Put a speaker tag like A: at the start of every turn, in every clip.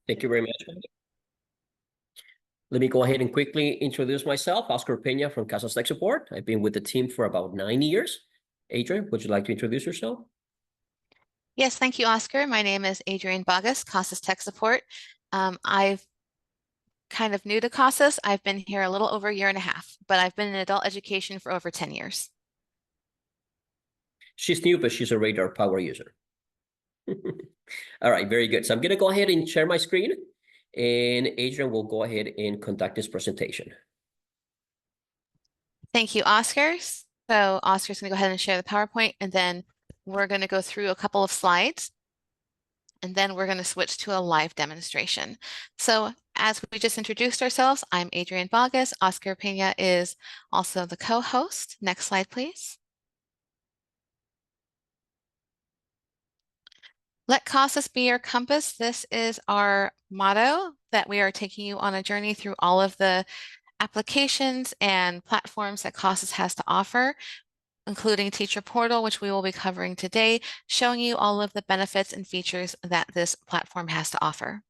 A: Thank you very much. Let me go ahead and quickly introduce myself. Oscar Peña from Casas Tech Support. I've been with the team for about 9 years. Adrian, would you like to introduce yourself?
B: Yes, thank you, Oscar. My name is Adrienne Bogus, Casas Tech Support. I've kind of new to Casas. I've been here a little over a year and a half, but I've been in adult education for over 10 years.
A: She's new, but she's a Radar power user. All right, very good. So I'm going to go ahead and share my screen, and Adrian will go ahead and conduct this presentation.
B: Thank you, Oscar. So Oscar's going to go ahead and share the PowerPoint, and then we're going to go through a couple of slides, and then we're going to switch to a live demonstration. So as we just introduced ourselves, I'm Adrienne Bogus. Oscar Peña is also the co-host. Next slide, please. Let Casas be your compass. This is our motto that we are taking you on a journey through all of the applications and platforms that Casas has to offer, including Teacher Portal, which we will be covering today, showing you all of the benefits and features that this platform has to offer.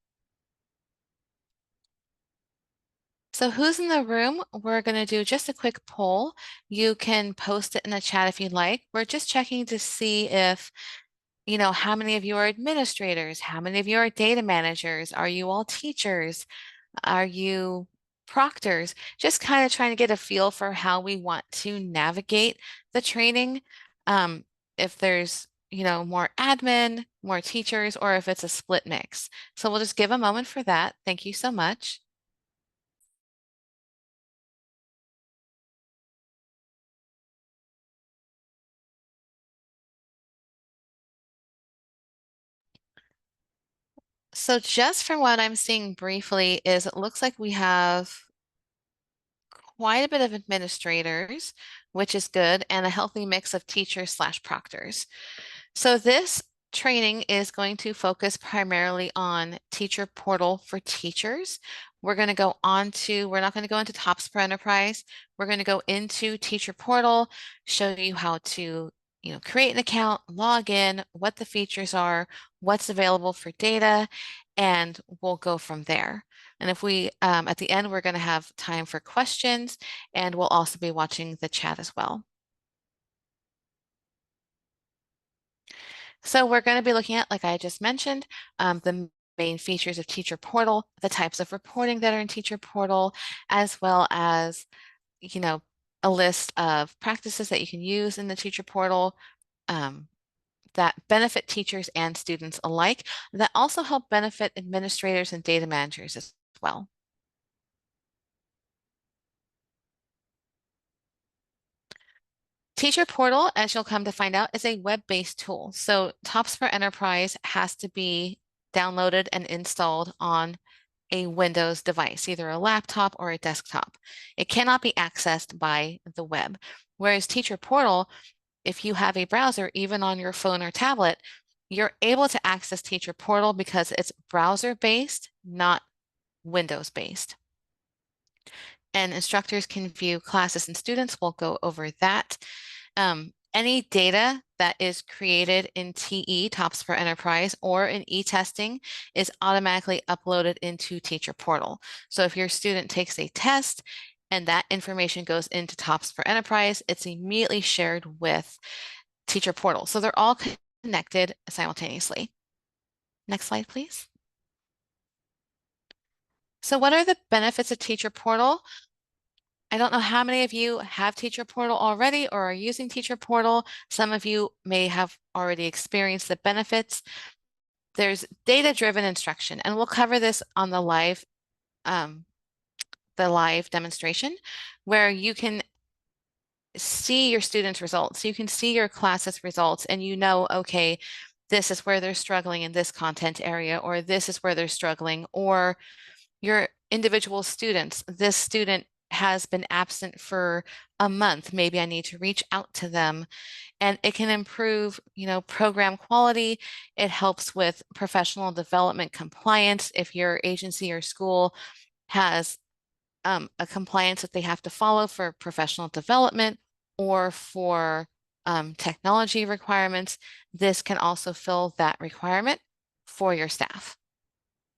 B: So who's in the room? We're going to do just a quick poll. You can post it in the chat if you'd like. We're just checking to see if how many of you are administrators? How many of you are data managers? Are you all teachers? Are you proctors? Just kind of trying to get a feel for how we want to navigate the training. If there's, more admin, more teachers, or if it's a split mix. So we'll just give a moment for that. Thank you so much. So just from what I'm seeing briefly is it looks like we have quite a bit of administrators, which is good, and a healthy mix of teachers slash proctors. So this training is going to focus primarily on Teacher Portal for teachers. We're not going to go into TOPS for Enterprise. We're going to go into Teacher Portal, show you how to create an account, log in, what the features are, what's available for data, and we'll go from there. And if we, at the end, we're going to have time for questions, and we'll also be watching the chat as well. So we're going to be looking at, like I just mentioned, the main features of Teacher Portal, the types of reporting that are in Teacher Portal, as well as, a list of practices that you can use in the Teacher Portal that benefit teachers and students alike, that also help benefit administrators and data managers as well. Teacher Portal, as you'll come to find out, is a web-based tool. So TOPS for Enterprise has to be downloaded and installed on a Windows device, either a laptop or a desktop. It cannot be accessed by the web. Whereas Teacher Portal, if you have a browser, even on your phone or tablet, you're able to access Teacher Portal because it's browser-based, not Windows-based. And instructors can view classes and students. We'll go over that. Any data that is created in TE, TOPS for Enterprise, or in e-testing is automatically uploaded into Teacher Portal. So if your student takes a test and that information goes into TOPS for Enterprise, it's immediately shared with Teacher Portal. So they're all connected simultaneously. Next slide, please. So what are the benefits of Teacher Portal? I don't know how many of you have Teacher Portal already or are using Teacher Portal. Some of you may have already experienced the benefits. There's data-driven instruction, and we'll cover this on the live demonstration, where you can see your students' results. You can see your class's results, and okay, this is where they're struggling in this content area, or this is where they're struggling, or your individual students. This student has been absent for a month. Maybe I need to reach out to them, and it can improve, program quality. It helps with professional development compliance. If your agency or school has a compliance that they have to follow for professional development or for technology requirements, this can also fill that requirement for your staff.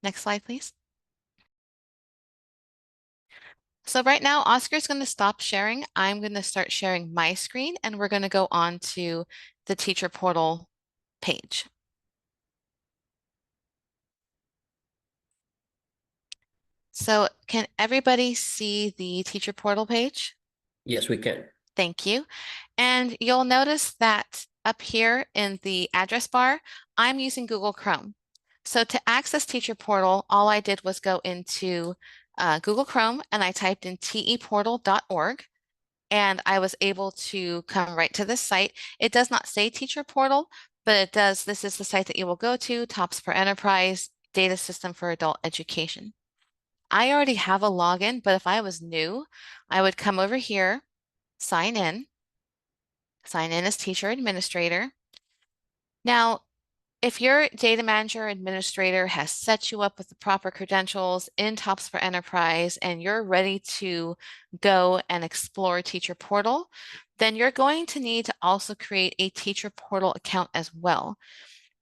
B: Next slide, please. So right now, Oscar's going to stop sharing. I'm going to start sharing my screen, and we're going to go on to the teacher portal page. So can everybody see the teacher portal page?
A: Yes, we can.
B: Thank you. And you'll notice that up here in the address bar, I'm using Google Chrome. So to access Teacher Portal, all I did was go into Google Chrome and I typed in teportal.org, and I was able to come right to this site. It does not say Teacher Portal, but it does. This is the site that you will go to, TOPS for Enterprise, Data System for Adult Education. I already have a login, but if I was new, I would come over here, sign in as teacher administrator. Now, if your data manager administrator has set you up with the proper credentials in TOPS for Enterprise and you're ready to go and explore Teacher Portal, then you're going to need to also create a Teacher Portal account as well.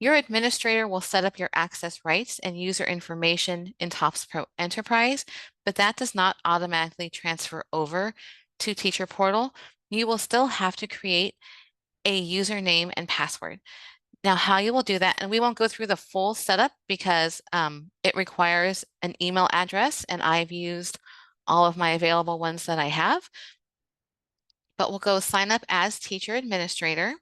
B: Your administrator will set up your access rights and user information in TOPS Pro Enterprise, but that does not automatically transfer over to Teacher Portal. You will still have to create a username and password. Now, how you will do that, and we won't go through the full setup because it requires an email address, and I've used all of my available ones that I have. But we'll go sign up as teacher administrator.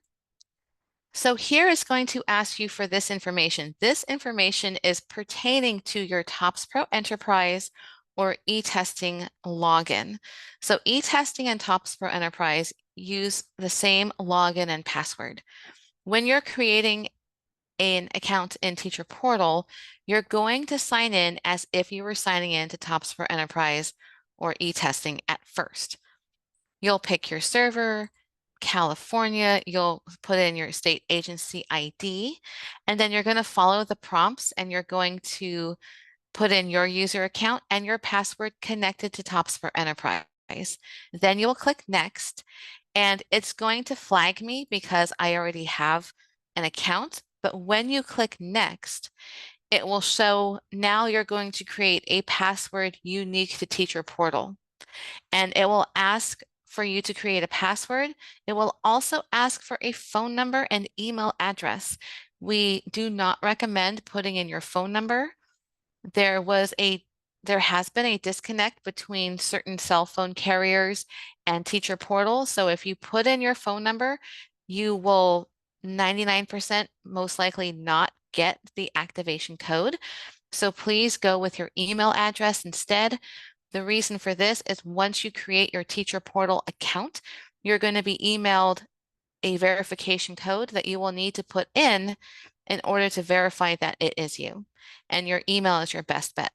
B: So here is going to ask you for this information. This information is pertaining to your TOPS Pro Enterprise or e-testing login. So e-testing and TOPS Pro Enterprise use the same login and password. When you're creating an account in Teacher Portal, you're going to sign in as if you were signing in to TOPS for Enterprise or e-testing at first. You'll pick your server, California, you'll put in your state agency ID, and then you're going to follow the prompts and you're going to put in your user account and your password connected to TOPS for Enterprise. Then you'll click Next, and it's going to flag me because I already have an account. But when you click Next, it will show now you're going to create a password unique to Teacher Portal. And it will ask for you to create a password. It will also ask for a phone number and email address. We do not recommend putting in your phone number. There has been a disconnect between certain cell phone carriers and Teacher Portal. So if you put in your phone number, you will 99% most likely not get the activation code. So please go with your email address instead. The reason for this is once you create your Teacher Portal account, you're going to be emailed a verification code that you will need to put in order to verify that it is you. And your email is your best bet.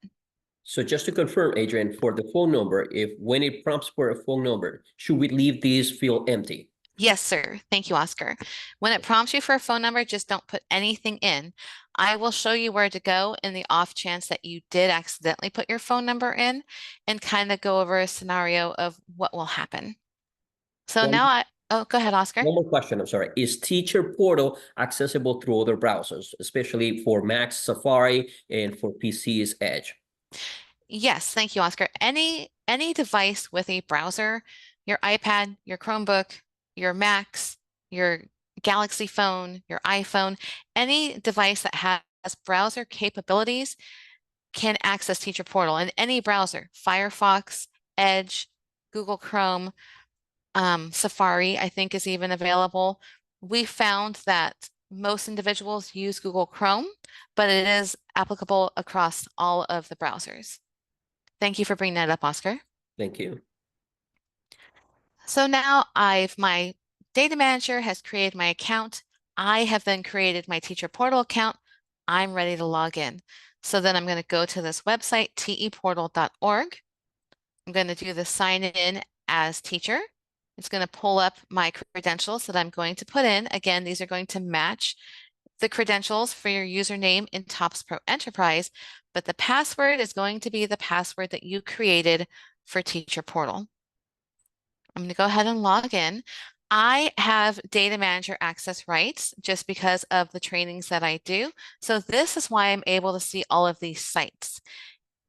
A: So just to confirm, Adrian, for the phone number, when it prompts for a phone number, should we leave this field empty?
B: Yes, sir. Thank you, Oscar. When it prompts you for a phone number, just don't put anything in. I will show you where to go in the off chance that you did accidentally put your phone number in and kind of go over a scenario of what will happen. So now oh, go ahead, Oscar.
A: One more question, I'm sorry. Is Teacher Portal accessible through other browsers, especially for Mac's Safari and for PC's Edge?
B: Yes, thank you, Oscar. Any device with a browser, your iPad, your Chromebook, your Macs, your Galaxy phone, your iPhone, any device that has browser capabilities can access Teacher Portal in any browser, Firefox, Edge, Google Chrome, Safari, I think is even available. We found that most individuals use Google Chrome, but it is applicable across all of the browsers. Thank you for bringing that up, Oscar.
A: Thank you.
B: So now my data manager has created my account. I have then created my Teacher Portal account. I'm ready to log in. So then I'm going to go to this website, teportal.org. I'm going to do the sign in as teacher. It's going to pull up my credentials that I'm going to put in. Again, these are going to match the credentials for your username in TOPS Pro Enterprise, but the password is going to be the password that you created for Teacher Portal. I'm going to go ahead and log in. I have data manager access rights just because of the trainings that I do. So this is why I'm able to see all of these sites.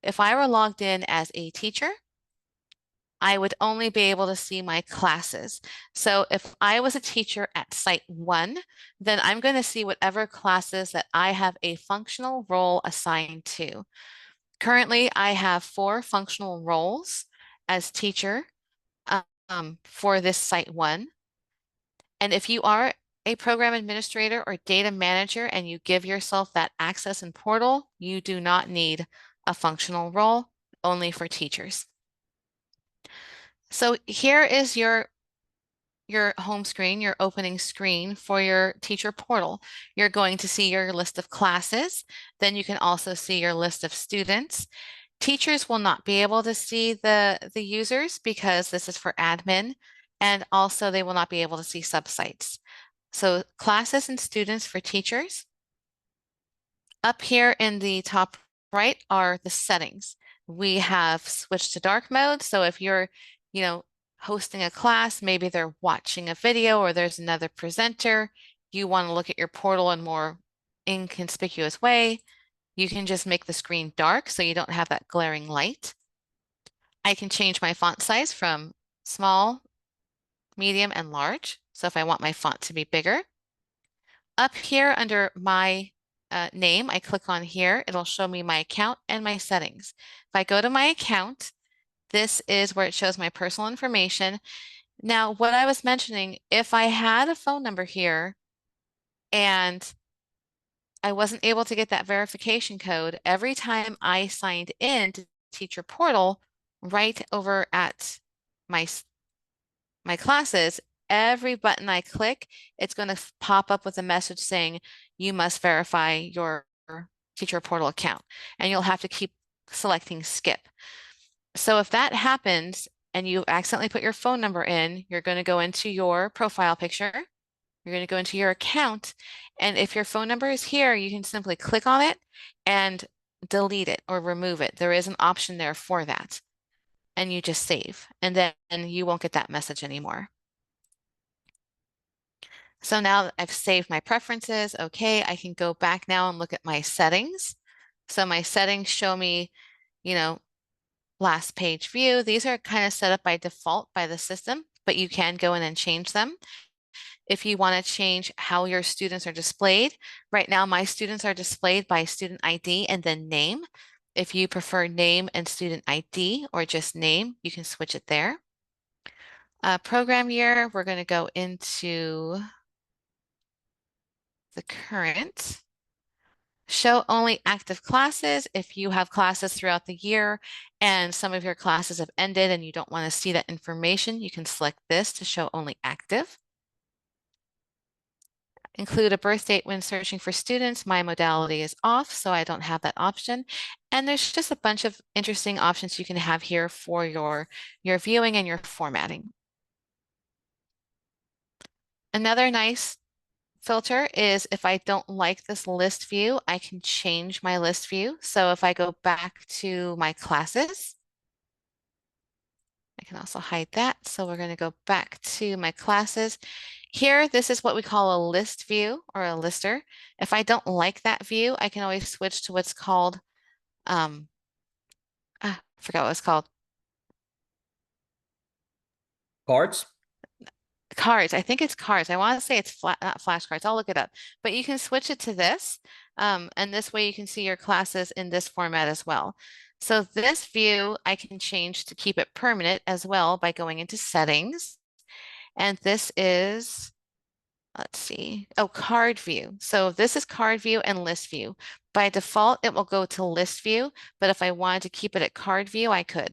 B: If I were logged in as a teacher, I would only be able to see my classes. So if I was a teacher at site 1, then I'm going to see whatever classes that I have a functional role assigned to. Currently, I have 4 functional roles as teacher for this site 1. And if you are a program administrator or data manager and you give yourself that access and portal, you do not need a functional role, only for teachers. So here is your home screen, your opening screen for your teacher portal. You're going to see your list of classes. Then you can also see your list of students. Teachers will not be able to see the users because this is for admin, and also they will not be able to see subsites. So classes and students for teachers. Up here in the top right are the settings. We have switched to dark mode. So if you're, hosting a class, maybe they're watching a video or there's another presenter, you want to look at your portal in more inconspicuous way, you can just make the screen dark so you don't have that glaring light. I can change my font size from small, medium, and large. So if I want my font to be bigger. Up here under my name, I click on here, it'll show me my account and my settings. If I go to my account, this is where it shows my personal information. Now, what I was mentioning, if I had a phone number here and I wasn't able to get that verification code, every time I signed in to Teacher Portal, right over at my classes, every button I click, it's going to pop up with a message saying you must verify your Teacher Portal account, and you'll have to keep selecting skip. So if that happens and you accidentally put your phone number in, you're going to go into your profile picture, you're going to go into your account, and if your phone number is here, you can simply click on it and delete it or remove it. There is an option there for that. And you just save, and then you won't get that message anymore. So now that I've saved my preferences, okay, I can go back now and look at my settings. So my settings show me, last page view. These are kind of set up by default by the system, but you can go in and change them. If you want to change how your students are displayed, right now my students are displayed by student ID and then name. If you prefer name and student ID or just name, you can switch it there. Program year, we're going to go into the current. Show only active classes. If you have classes throughout the year and some of your classes have ended and you don't want to see that information, you can select this to show only active. Include a birth date when searching for students. My modality is off, so I don't have that option. And there's just a bunch of interesting options you can have here for your viewing and your formatting. Another nice filter is if I don't like this list view, I can change my list view. So if I go back to my classes, I can also hide that. So we're going to go back to my classes. Here, this is what we call a list view or a lister. If I don't like that view, I can always switch to what's called, I forgot what it's called.
A: Cards?
B: Cards. I think it's cards. I want to say it's not flashcards. I'll look it up. But you can switch it to this. And this way you can see your classes in this format as well. So this view I can change to keep it permanent as well by going into settings. And this is, let's see, card view. So this is card view and list view. By default, it will go to list view, but if I wanted to keep it at card view, I could.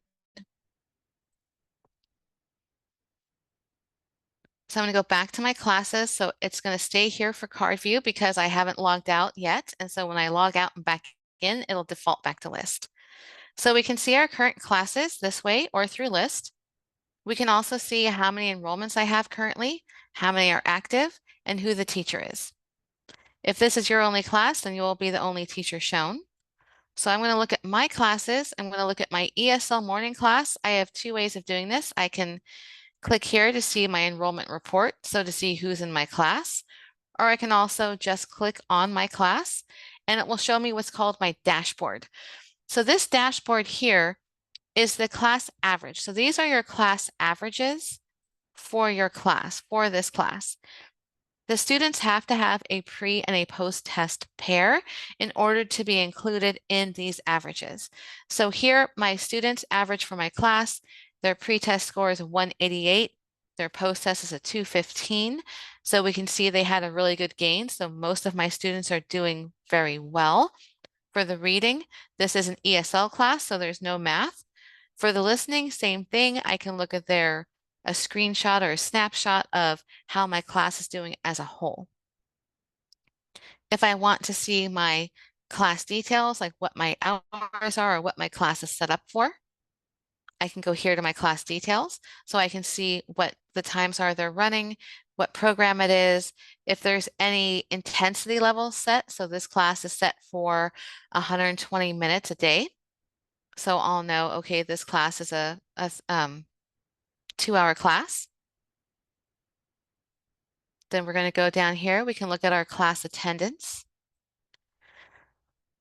B: So I'm going to go back to my classes. So it's going to stay here for card view because I haven't logged out yet. And so when I log out and back in, it'll default back to list. So we can see our current classes this way or through list. We can also see how many enrollments I have currently, how many are active, and who the teacher is. If this is your only class, then you will be the only teacher shown. So I'm going to look at my classes. I'm going to look at my ESL morning class. I have 2 ways of doing this. I can click here to see my enrollment report, so to see who's in my class, or I can also just click on my class and it will show me what's called my dashboard. So this dashboard here is the class average. So these are your class averages for your class, for this class. The students have to have a pre and a post-test pair in order to be included in these averages. So here, my students average for my class, their pre-test score is 188, their post-test is a 215. So we can see they had a really good gain. So most of my students are doing very well. For the reading, this is an ESL class, so there's no math. For the listening, same thing. I can look at a screenshot or a snapshot of how my class is doing as a whole. If I want to see my class details, like what my hours are or what my class is set up for, I can go here to my class details. So I can see what the times are they're running, what program it is, if there's any intensity level set. So this class is set for 120 minutes a day. So I'll know, okay, this class is a 2-hour class. Then we're going to go down here. We can look at our class attendance.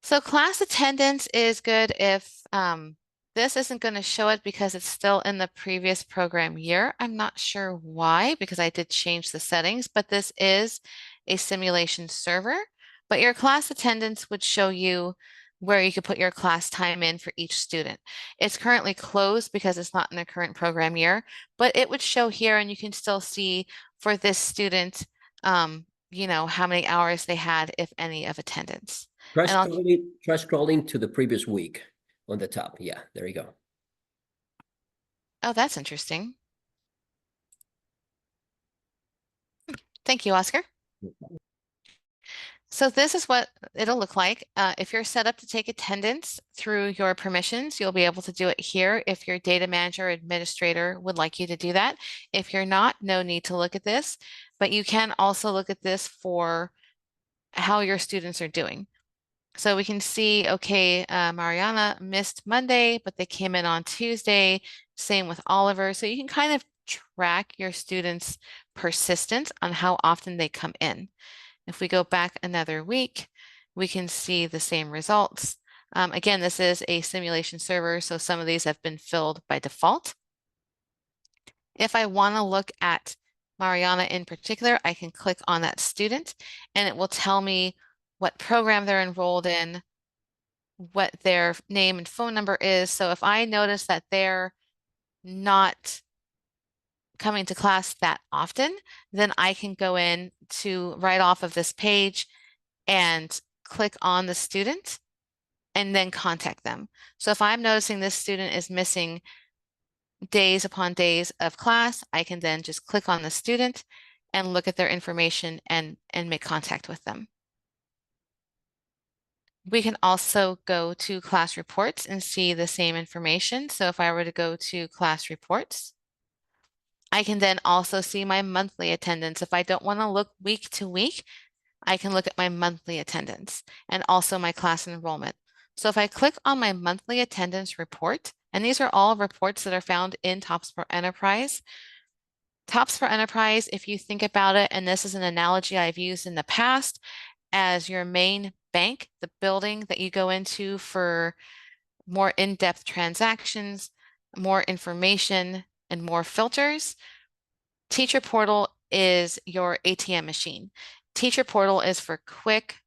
B: So class attendance is good if this isn't going to show it because it's still in the previous program year. I'm not sure why, because I did change the settings, but this is a simulation server. But your class attendance would show you where you could put your class time in for each student. It's currently closed because it's not in the current program year, but it would show here and you can still see for this student, you know, how many hours they had, if any, of attendance.
A: Try scrolling to the previous week on the top. Yeah, there you go.
B: Oh, that's interesting. Thank you, Oscar. So this is what it'll look like. If you're set up to take attendance through your permissions, you'll be able to do it here if your data manager or administrator would like you to do that. If you're not, no need to look at this, but you can also look at this for how your students are doing. So we can see, okay, Mariana missed Monday, but they came in on Tuesday. Same with Oliver. So you can kind of track your students' persistence on how often they come in. If we go back another week, we can see the same results. Again, this is a simulation server, so some of these have been filled by default. If I want to look at Mariana in particular, I can click on that student and it will tell me what program they're enrolled in, what their name and phone number is. So if I notice that they're not coming to class that often, then I can go in to right off of this page and click on the student and then contact them. So if I'm noticing this student is missing days upon days of class, I can then just click on the student and look at their information and make contact with them. We can also go to class reports and see the same information. So if I were to go to class reports, I can then also see my monthly attendance. If I don't want to look week to week, I can look at my monthly attendance and also my class enrollment. So if I click on my monthly attendance report, and these are all reports that are found in TopsPro Enterprise. TopsPro Enterprise, if you think about it, and this is an analogy I've used in the past, as your main bank, the building that you go into for more in-depth transactions, more information, and more filters. Teacher Portal is your ATM machine. Teacher Portal is for quick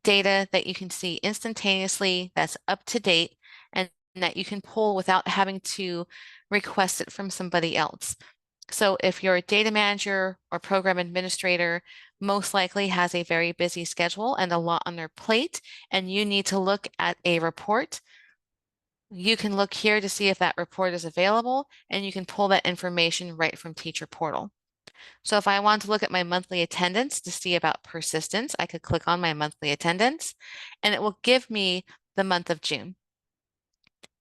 B: data that you can see instantaneously, that's up to date, and that you can pull without having to request it from somebody else. So if you're a data manager or program administrator, most likely has a very busy schedule and a lot on their plate, and you need to look at a report, you can look here to see if that report is available, and you can pull that information right from Teacher Portal. So if I want to look at my monthly attendance to see about persistence, I could click on my monthly attendance, and it will give me the month of June.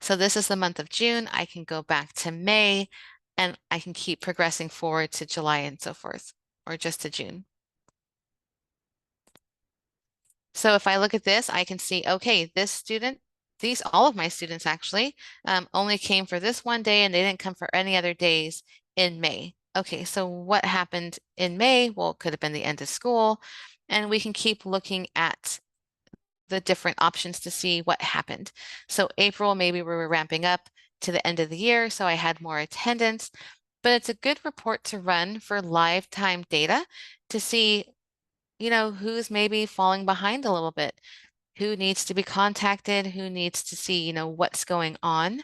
B: So this is the month of June. I can go back to May, and I can keep progressing forward to July and so forth, or just to June. So if I look at this, I can see, okay, this student, all of my students actually only came for this one day and they didn't come for any other days in May. Okay, so what happened in May? Well, it could have been the end of school, and we can keep looking at the different options to see what happened. So April, maybe we were ramping up to the end of the year, so I had more attendance, but it's a good report to run for live time data to see, who's maybe falling behind a little bit, who needs to be contacted, who needs to see, what's going on.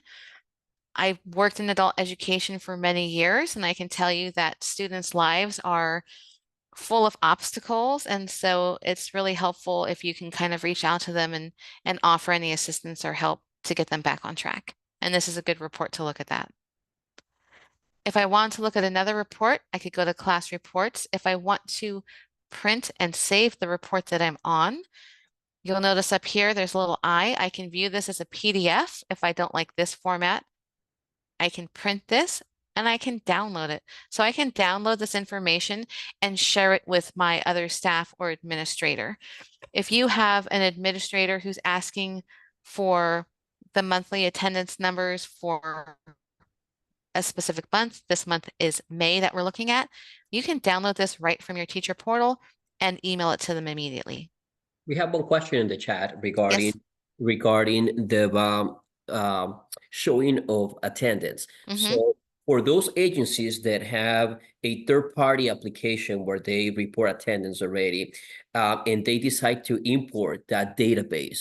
B: I worked in adult education for many years, and I can tell you that students' lives are full of obstacles. And so it's really helpful if you can kind of reach out to them and offer any assistance or help to get them back on track. And this is a good report to look at that. If I want to look at another report, I could go to class reports. If I want to print and save the report that I'm on, you'll notice up here, there's a little I. I can view this as a PDF. If I don't like this format, I can print this and I can download it. So I can download this information and share it with my other staff or administrator. If you have an administrator who's asking for the monthly attendance numbers for a specific month, this month is May that we're looking at, you can download this right from your teacher portal and email it to them immediately.
A: We have one question in the chat
B: Yes.
A: regarding the showing of attendance.
B: Mm-hmm.
A: So for those agencies that have a third-party application where they report attendance already, and they decide to import that database,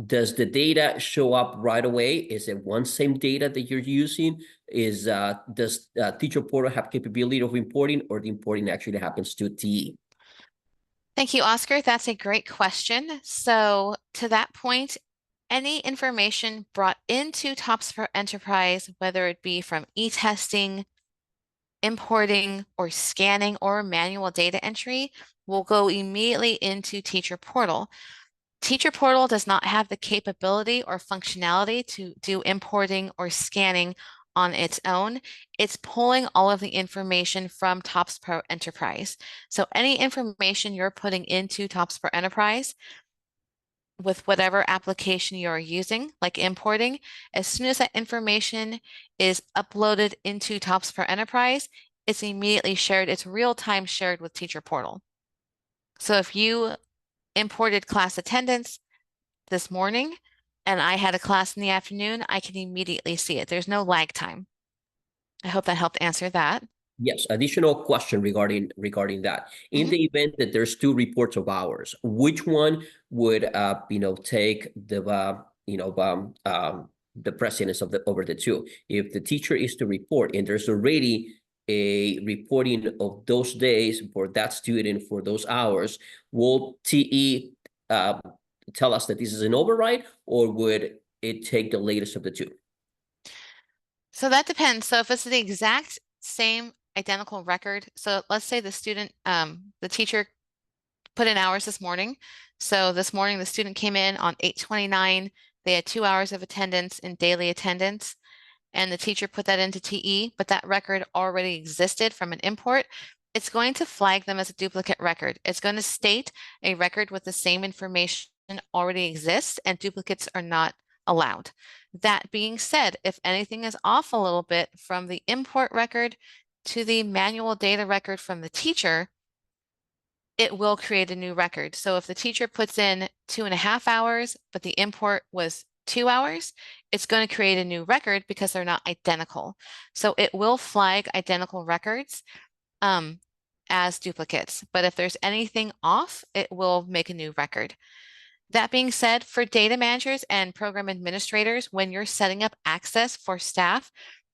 A: does the data show up right away? Is it one same data that you're using? Does Teacher Portal have capability of importing, or the importing actually happens to TE?
B: Thank you, Oscar. That's a great question. So to that point, any information brought into TOPS for Enterprise, whether it be from e-testing, importing, or scanning, or manual data entry, will go immediately into Teacher Portal. Teacher Portal does not have the capability or functionality to do importing or scanning on its own. It's pulling all of the information from TOPS Pro Enterprise. So any information you're putting into TOPS Pro Enterprise with whatever application you're using, like importing, as soon as that information is uploaded into TOPS Pro Enterprise, it's immediately shared. It's real-time shared with Teacher Portal. So if you imported class attendance this morning and I had a class in the afternoon, I can immediately see it. There's no lag time. I hope that helped answer that.
A: Yes, additional question regarding that. In the event that there's two reports of hours, which one would take the precedence of over the two? If the teacher is to report and there's already a reporting of those days for that student for those hours, will TE tell us that this is an override, or would it take the latest of the two?
B: So that depends. So if it's the exact same identical record, so let's say the teacher put in hours this morning. So this morning, the student came in on 8:29. They had 2 hours of attendance in daily attendance, and the teacher put that into TE, but that record already existed from an import. It's going to flag them as a duplicate record. It's going to state a record with the same information already exists and duplicates are not allowed. That being said, if anything is off a little bit from the import record to the manual data record from the teacher, it will create a new record. So if the teacher puts in 2.5 hours, but the import was 2 hours, it's going to create a new record because they're not identical. So it will flag identical records as duplicates, but if there's anything off, it will make a new record. That being said, for data managers and program administrators, when you're setting up access for staff,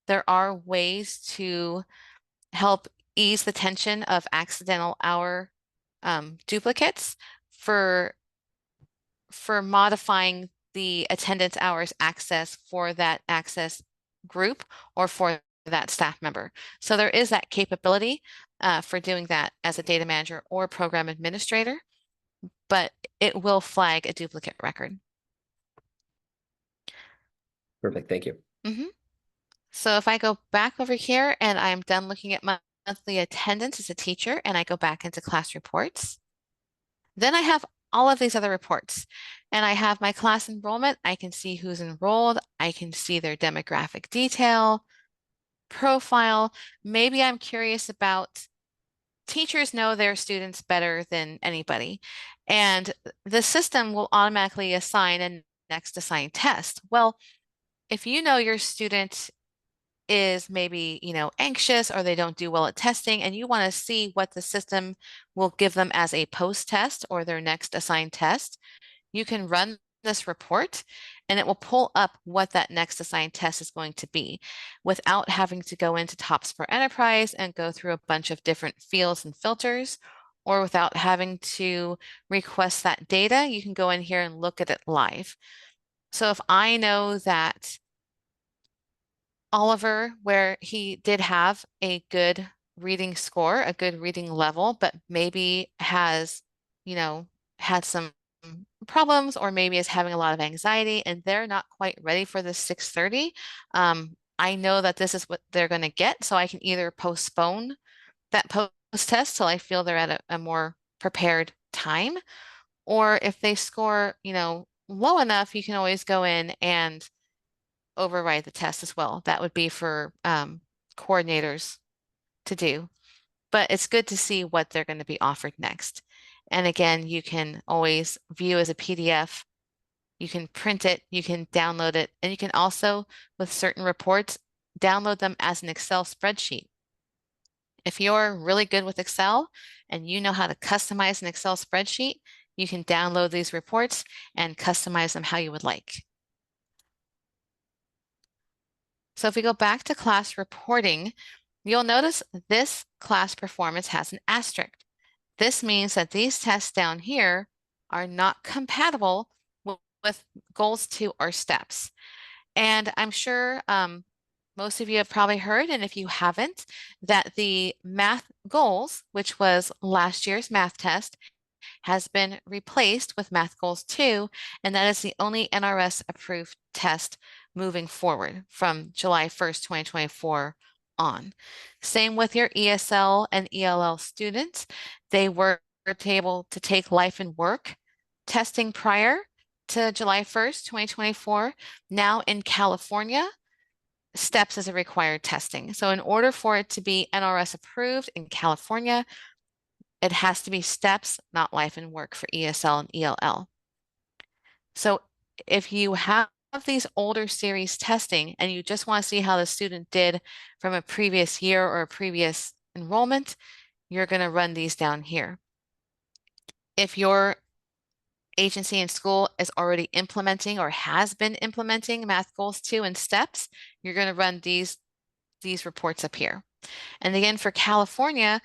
B: there are ways to help ease the tension of accidental hour duplicates for modifying the attendance hours access for that access group or for that staff member. So there is that capability for doing that as a data manager or program administrator, but it will flag a duplicate record.
A: Perfect, thank you.
B: So if I go back over here and I'm done looking at my monthly attendance as a teacher and I go back into class reports, then I have all of these other reports and I have my class enrollment. I can see who's enrolled. I can see their demographic detail. profile. Maybe I'm curious about teachers know their students better than anybody, and the system will automatically assign a next assigned test. Well, if you know your student is maybe, anxious or they don't do well at testing, and you want to see what the system will give them as a post test or their next assigned test, you can run this report and it will pull up what that next assigned test is going to be without having to go into TOPS for Enterprise and go through a bunch of different fields and filters, or without having to request that data. You can go in here and look at it live. So if I know that Oliver, where he did have a good reading score, a good reading level, but maybe has, had some problems, or maybe is having a lot of anxiety and they're not quite ready for the 6:30. I know that this is what they're going to get, so I can either postpone that post test till I feel they're at a more prepared time, or if they score, low enough, you can always go in and override the test as well. That would be for coordinators to do. But it's good to see what they're going to be offered next. And again, you can always view as a PDF. You can print it, you can download it, and you can also, with certain reports, download them as an Excel spreadsheet. If you're really good with Excel and you know how to customize an Excel spreadsheet, you can download these reports and customize them how you would like. So if we go back to class reporting, you'll notice this class performance has an asterisk. This means that these tests down here are not compatible with goals 2 or steps. And I'm sure most of you have probably heard, and if you haven't, that the math goals, which was last year's math test, has been replaced with Math Goals 2, and that is the only NRS approved test moving forward from July 1st, 2024 on. Same with your ESL and ELL students. They were able to take life and work testing prior to July 1st, 2024. Now in California, STEPS is a required testing. So in order for it to be NRS approved in California, it has to be STEPS, not life and work for ESL and ELL. So if you have these older series testing and you just want to see how the student did from a previous year or a previous enrollment, you're going to run these down here. If your agency and school is already implementing or has been implementing Math Goals 2 and STEPS, you're going to run these reports up here. And again, for California,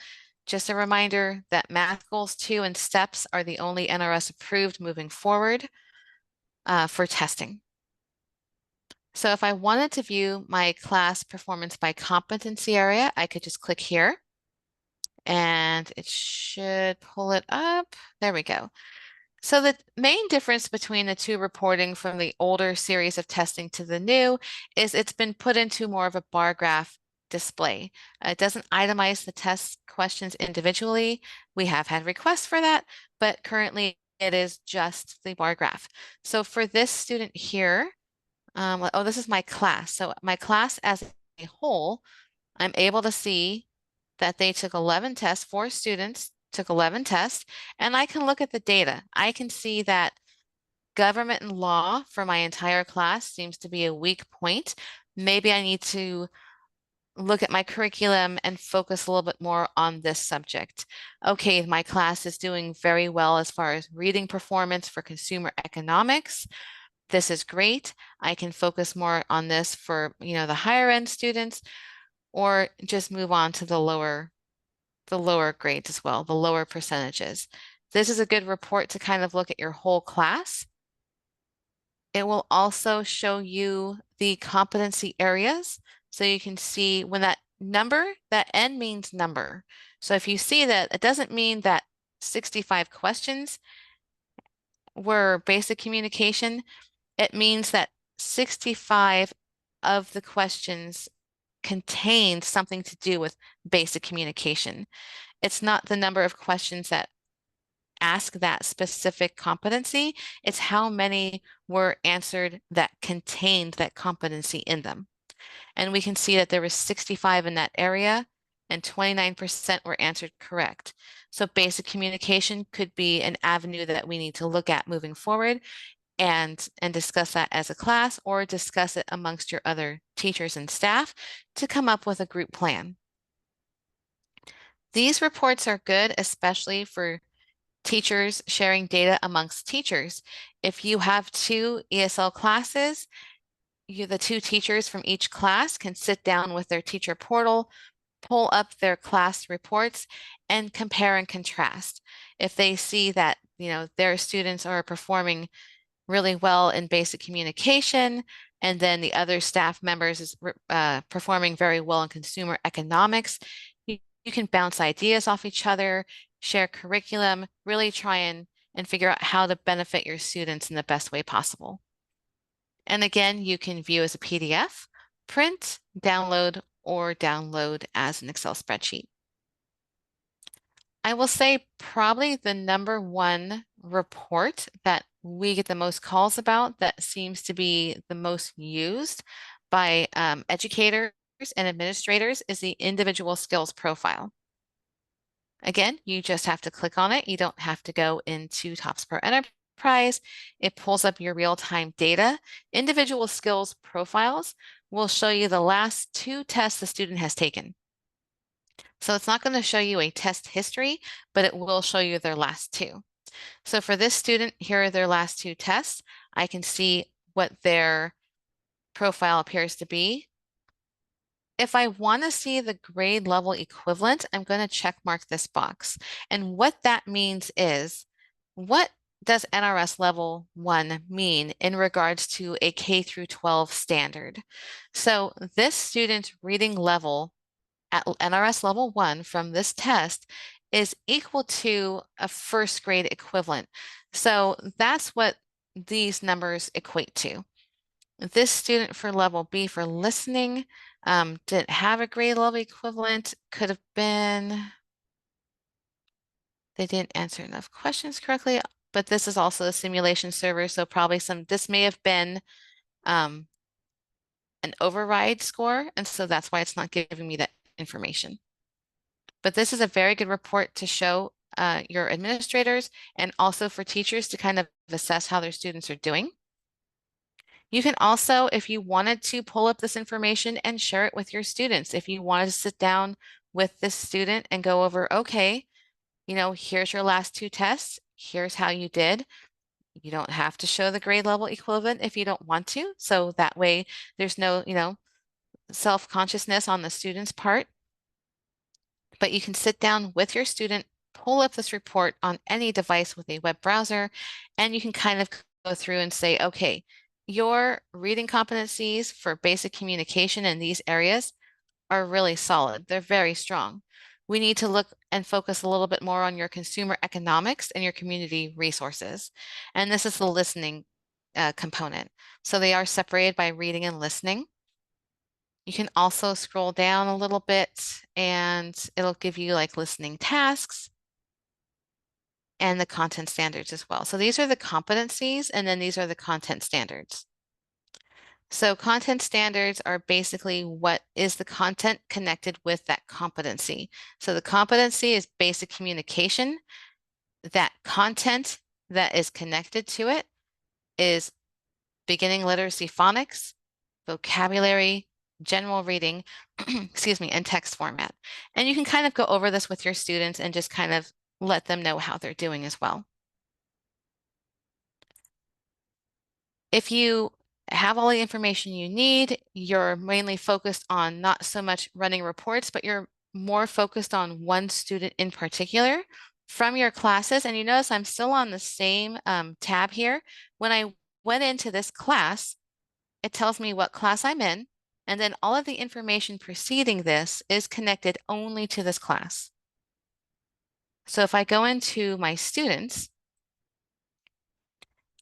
B: just a reminder that Math Goals 2 and STEPS are the only NRS approved moving forward for testing. So if I wanted to view my class performance by competency area, I could just click here and it should pull it up. There we go. So the main difference between the two reporting from the older series of testing to the new is it's been put into more of a bar graph display. It doesn't itemize the test questions individually. We have had requests for that, but currently it is just the bar graph. So for this student here, this is my class. So my class as a whole, I'm able to see that they took 11 tests, 4 students took 11 tests, and I can look at the data. I can see that government and law for my entire class seems to be a weak point. Maybe I need to look at my curriculum and focus a little bit more on this subject. Okay, my class is doing very well as far as reading performance for consumer economics. This is great. I can focus more on this for, the higher end students, or just move on to the lower grades as well, the lower percentages. This is a good report to kind of look at your whole class. It will also show you the competency areas. So you can see when that number, that N means number. So if you see that, it doesn't mean that 65 questions were basic communication. It means that 65 of the questions contained something to do with basic communication. It's not the number of questions that ask that specific competency, it's how many were answered that contained that competency in them. And we can see that there was 65 in that area and 29% were answered correct. So basic communication could be an avenue that we need to look at moving forward and discuss that as a class or discuss it amongst your other teachers and staff to come up with a group plan. These reports are good, especially for teachers sharing data amongst teachers. If you have two ESL classes, the two teachers from each class can sit down with their teacher portal, pull up their class reports, and compare and contrast. If they see that, their students are performing really well in basic communication, and then the other staff members is performing very well in consumer economics, you can bounce ideas off each other, share curriculum, really try and figure out how to benefit your students in the best way possible. And again, you can view as a PDF, print, download, or download as an Excel spreadsheet. I will say probably the number one report that we get the most calls about that seems to be the most used by educators and administrators is the individual skills profile. Again, you just have to click on it. You don't have to go into TopsPro Enterprise. It pulls up your real-time data. Individual skills profiles will show you the last 2 tests the student has taken. So it's not going to show you a test history, but it will show you their last 2. So for this student, here are their last 2 tests. I can see what their profile appears to be. If I want to see the grade level equivalent, I'm going to check mark this box. And what that means is, what does NRS level 1 mean in regards to a K through 12 standard? So this student's reading level at NRS level 1 from this test is equal to a first grade equivalent. So that's what these numbers equate to. This student for level B for listening didn't have a grade level equivalent, could have been, they didn't answer enough questions correctly, but this is also a simulation server, so probably this may have been an override score, and so that's why it's not giving me that information. But this is a very good report to show your administrators and also for teachers to kind of assess how their students are doing. You can also, if you wanted to, pull up this information and share it with your students. If you wanted to sit down with this student and go over, okay, here's your last 2 tests, here's how you did. You don't have to show the grade level equivalent if you don't want to. So that way there's no, self-consciousness on the student's part. But you can sit down with your student, pull up this report on any device with a web browser, and you can kind of go through and say, okay, your reading competencies for basic communication in these areas are really solid. They're very strong. We need to look and focus a little bit more on your consumer economics and your community resources. And this is the listening component. So they are separated by reading and listening. You can also scroll down a little bit and it'll give you like listening tasks and the content standards as well. So these are the competencies and then these are the content standards. So content standards are basically what is the content connected with that competency. So the competency is basic communication. That content that is connected to it is beginning literacy phonics, vocabulary, general reading, excuse me, and text format. And you can kind of go over this with your students and just kind of let them know how they're doing as well. If you have all the information you need, you're mainly focused on not so much running reports, but you're more focused on one student in particular from your classes. And you notice I'm still on the same tab here. When I went into this class, it tells me what class I'm in, and then all of the information preceding this is connected only to this class. So if I go into my students,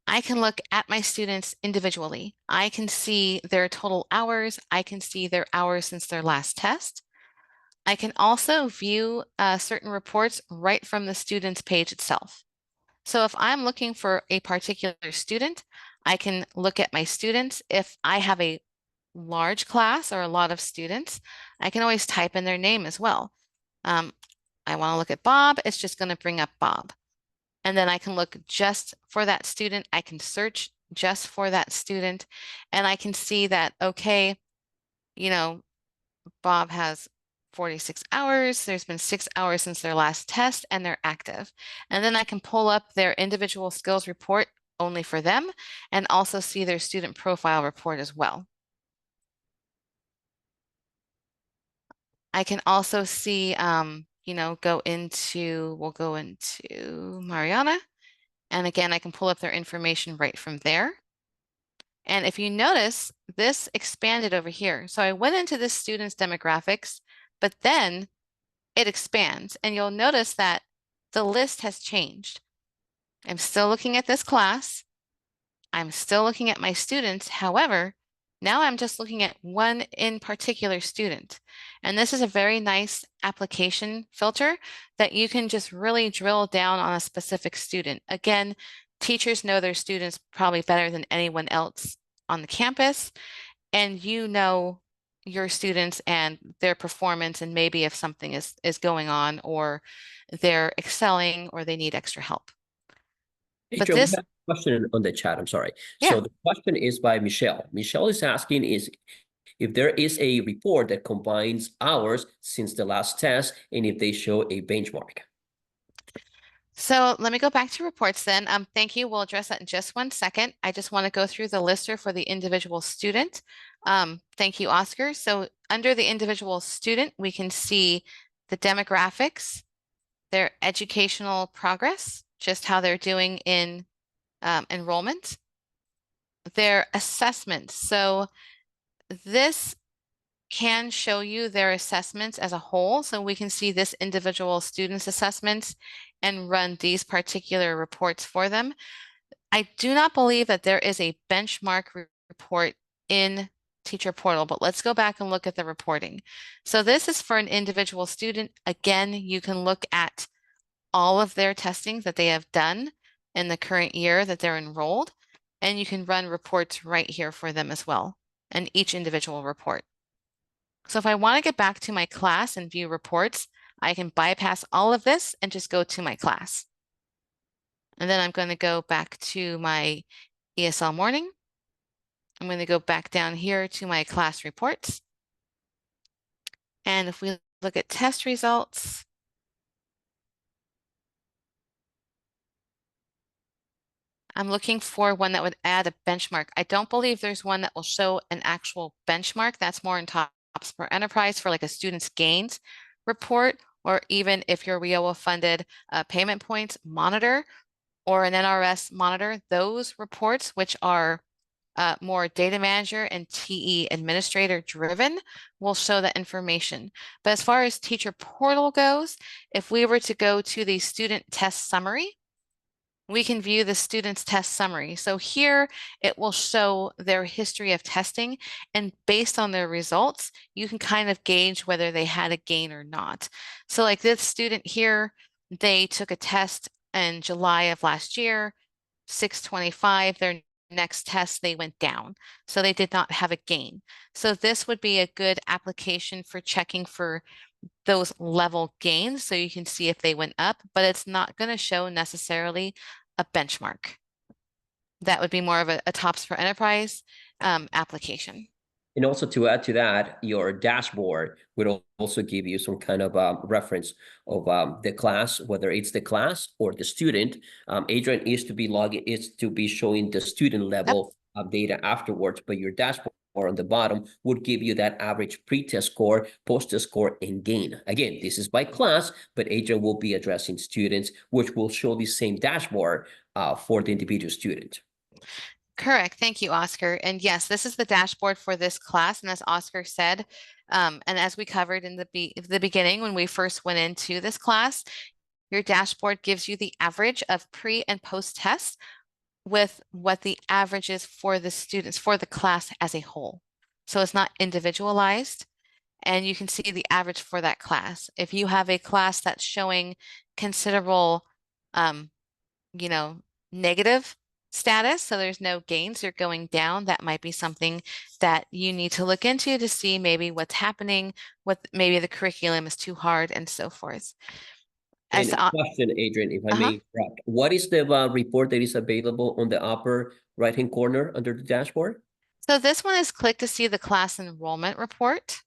B: I can look at my students individually. I can see their total hours. I can see their hours since their last test. I can also view certain reports right from the student's page itself. So if I'm looking for a particular student, I can look at my students. If I have a large class or a lot of students, I can always type in their name as well. I want to look at Bob, it's just going to bring up Bob. And then I can look just for that student. I can search just for that student, and I can see that, okay, you know, Bob has 46 hours. There's been 6 hours since their last test, and they're active. And then I can pull up their individual skills report only for them, and also see their student profile report as well. I can also see, we'll go into Mariana. And again, I can pull up their information right from there. And if you notice, this expanded over here. So I went into this student's demographics, but then it expands. And you'll notice that the list has changed. I'm still looking at this class. I'm still looking at my students. However, now I'm just looking at one in particular student. And this is a very nice application filter that you can just really drill down on a specific student. Again, teachers know their students probably better than anyone else on the campus, and you know your students and their performance, and maybe if something is going on, or they're excelling, or they need extra help. But
A: Adrian, we
B: this,
A: have a question on the chat. I'm sorry.
B: yeah.
A: So the question is by Michelle. Michelle is asking is if there is a report that combines hours since the last test and if they show a benchmark.
B: So let me go back to reports then. Thank you. We'll address that in just 1 second. I just want to go through the lister for the individual student. Thank you, Oscar. So under the individual student, we can see the demographics, their educational progress, just how they're doing in enrollment, their assessments. So this can show you their assessments as a whole. So we can see this individual student's assessments and run these particular reports for them. I do not believe that there is a benchmark report in Teacher Portal, but let's go back and look at the reporting. So this is for an individual student. Again, you can look at all of their testing that they have done in the current year that they're enrolled, and you can run reports right here for them as well, and each individual report. So if I want to get back to my class and view reports, I can bypass all of this and just go to my class. And then I'm going to go back to my ESL morning. I'm going to go back down here to my class reports. And if we look at test results, I'm looking for one that would add a benchmark. I don't believe there's one that will show an actual benchmark. That's more in TOPS per enterprise for like a student's gains report, or even if your WIOA funded payment points monitor or an NRS monitor, those reports, which are more data manager and TE administrator driven, will show that information. But as far as Teacher Portal goes, if we were to go to the student test summary, we can view the student's test summary. So here it will show their history of testing, and based on their results, you can kind of gauge whether they had a gain or not. So like this student here, they took a test in July of last year, 625, their next test, they went down. So they did not have a gain. So this would be a good application for checking for those level gains so you can see if they went up, but it's not going to show necessarily a benchmark. That would be more of a TOPS for enterprise application.
A: And also to add to that, your dashboard will also give you some kind of reference of the class, whether it's the class or the student. Adrian is to be showing the student level of data afterwards, but your dashboard on the bottom would give you that average pre-test score, post-test score, and gain. Again, this is by class, but Adrian will be addressing students, which will show the same dashboard for the individual student.
B: Correct. Thank you, Oscar. And yes, this is the dashboard for this class. And as Oscar said, and as we covered in the beginning when we first went into this class, your dashboard gives you the average of pre and post test with what the average is for the students, for the class as a whole. So it's not individualized, and you can see the average for that class. If you have a class that's showing considerable, negative status, so there's no gains, you're going down. That might be something that you need to look into to see maybe what's happening, what maybe the curriculum is too hard and so forth. As
A: And
B: the,
A: question, Adrian, if I
B: uh-huh.
A: may interrupt, what is the report that is available on the upper right-hand corner under the dashboard?
B: So this one is click to see the class enrollment report.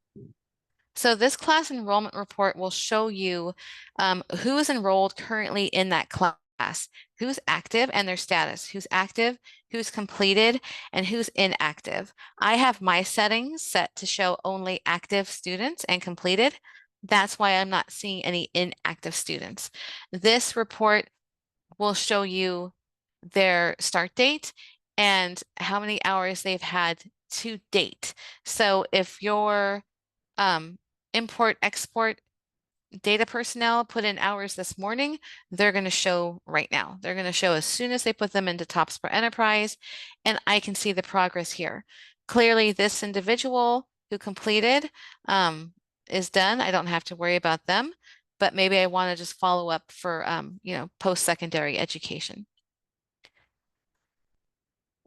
B: So this class enrollment report will show you who is enrolled currently in that class, who's active and their status, who's active, who's completed, and who's inactive. I have my settings set to show only active students and completed. That's why I'm not seeing any inactive students. This report will show you their start date and how many hours they've had to date. So if your import export data personnel put in hours this morning, they're going to show right now. They're going to show as soon as they put them into TopSpur Enterprise, and I can see the progress here. Clearly, this individual who completed is done. I don't have to worry about them, but maybe I want to just follow up for post-secondary education.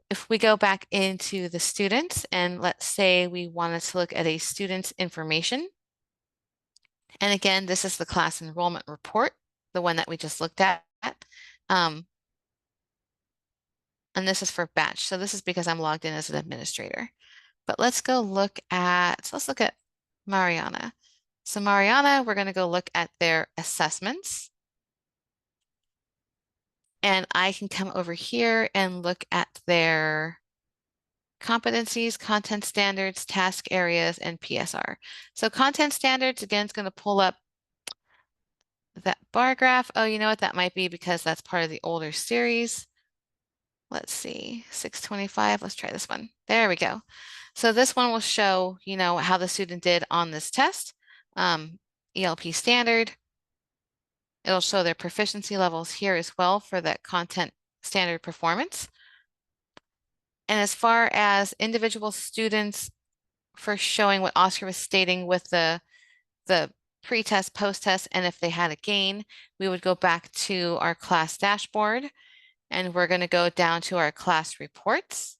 B: If we go back into the students and let's say we wanted to look at a student's information, and again, this is the class enrollment report, the one that we just looked at. And this is for batch. So this is because I'm logged in as an administrator. But let's look at Mariana. So Mariana, we're going to go look at their assessments. And I can come over here and look at their competencies, content standards, task areas, and PSR. So content standards, again, is going to pull up that bar graph. Oh, you know what? That might be because that's part of the older series. Let's see, 625. Let's try this one. There we go. So this one will show, how the student did on this test. ELP standard. It'll show their proficiency levels here as well for that content standard performance. And as far as individual students, for showing what Oscar was stating with the pre-test, post-test, and if they had a gain, we would go back to our class dashboard and we're going to go down to our class reports.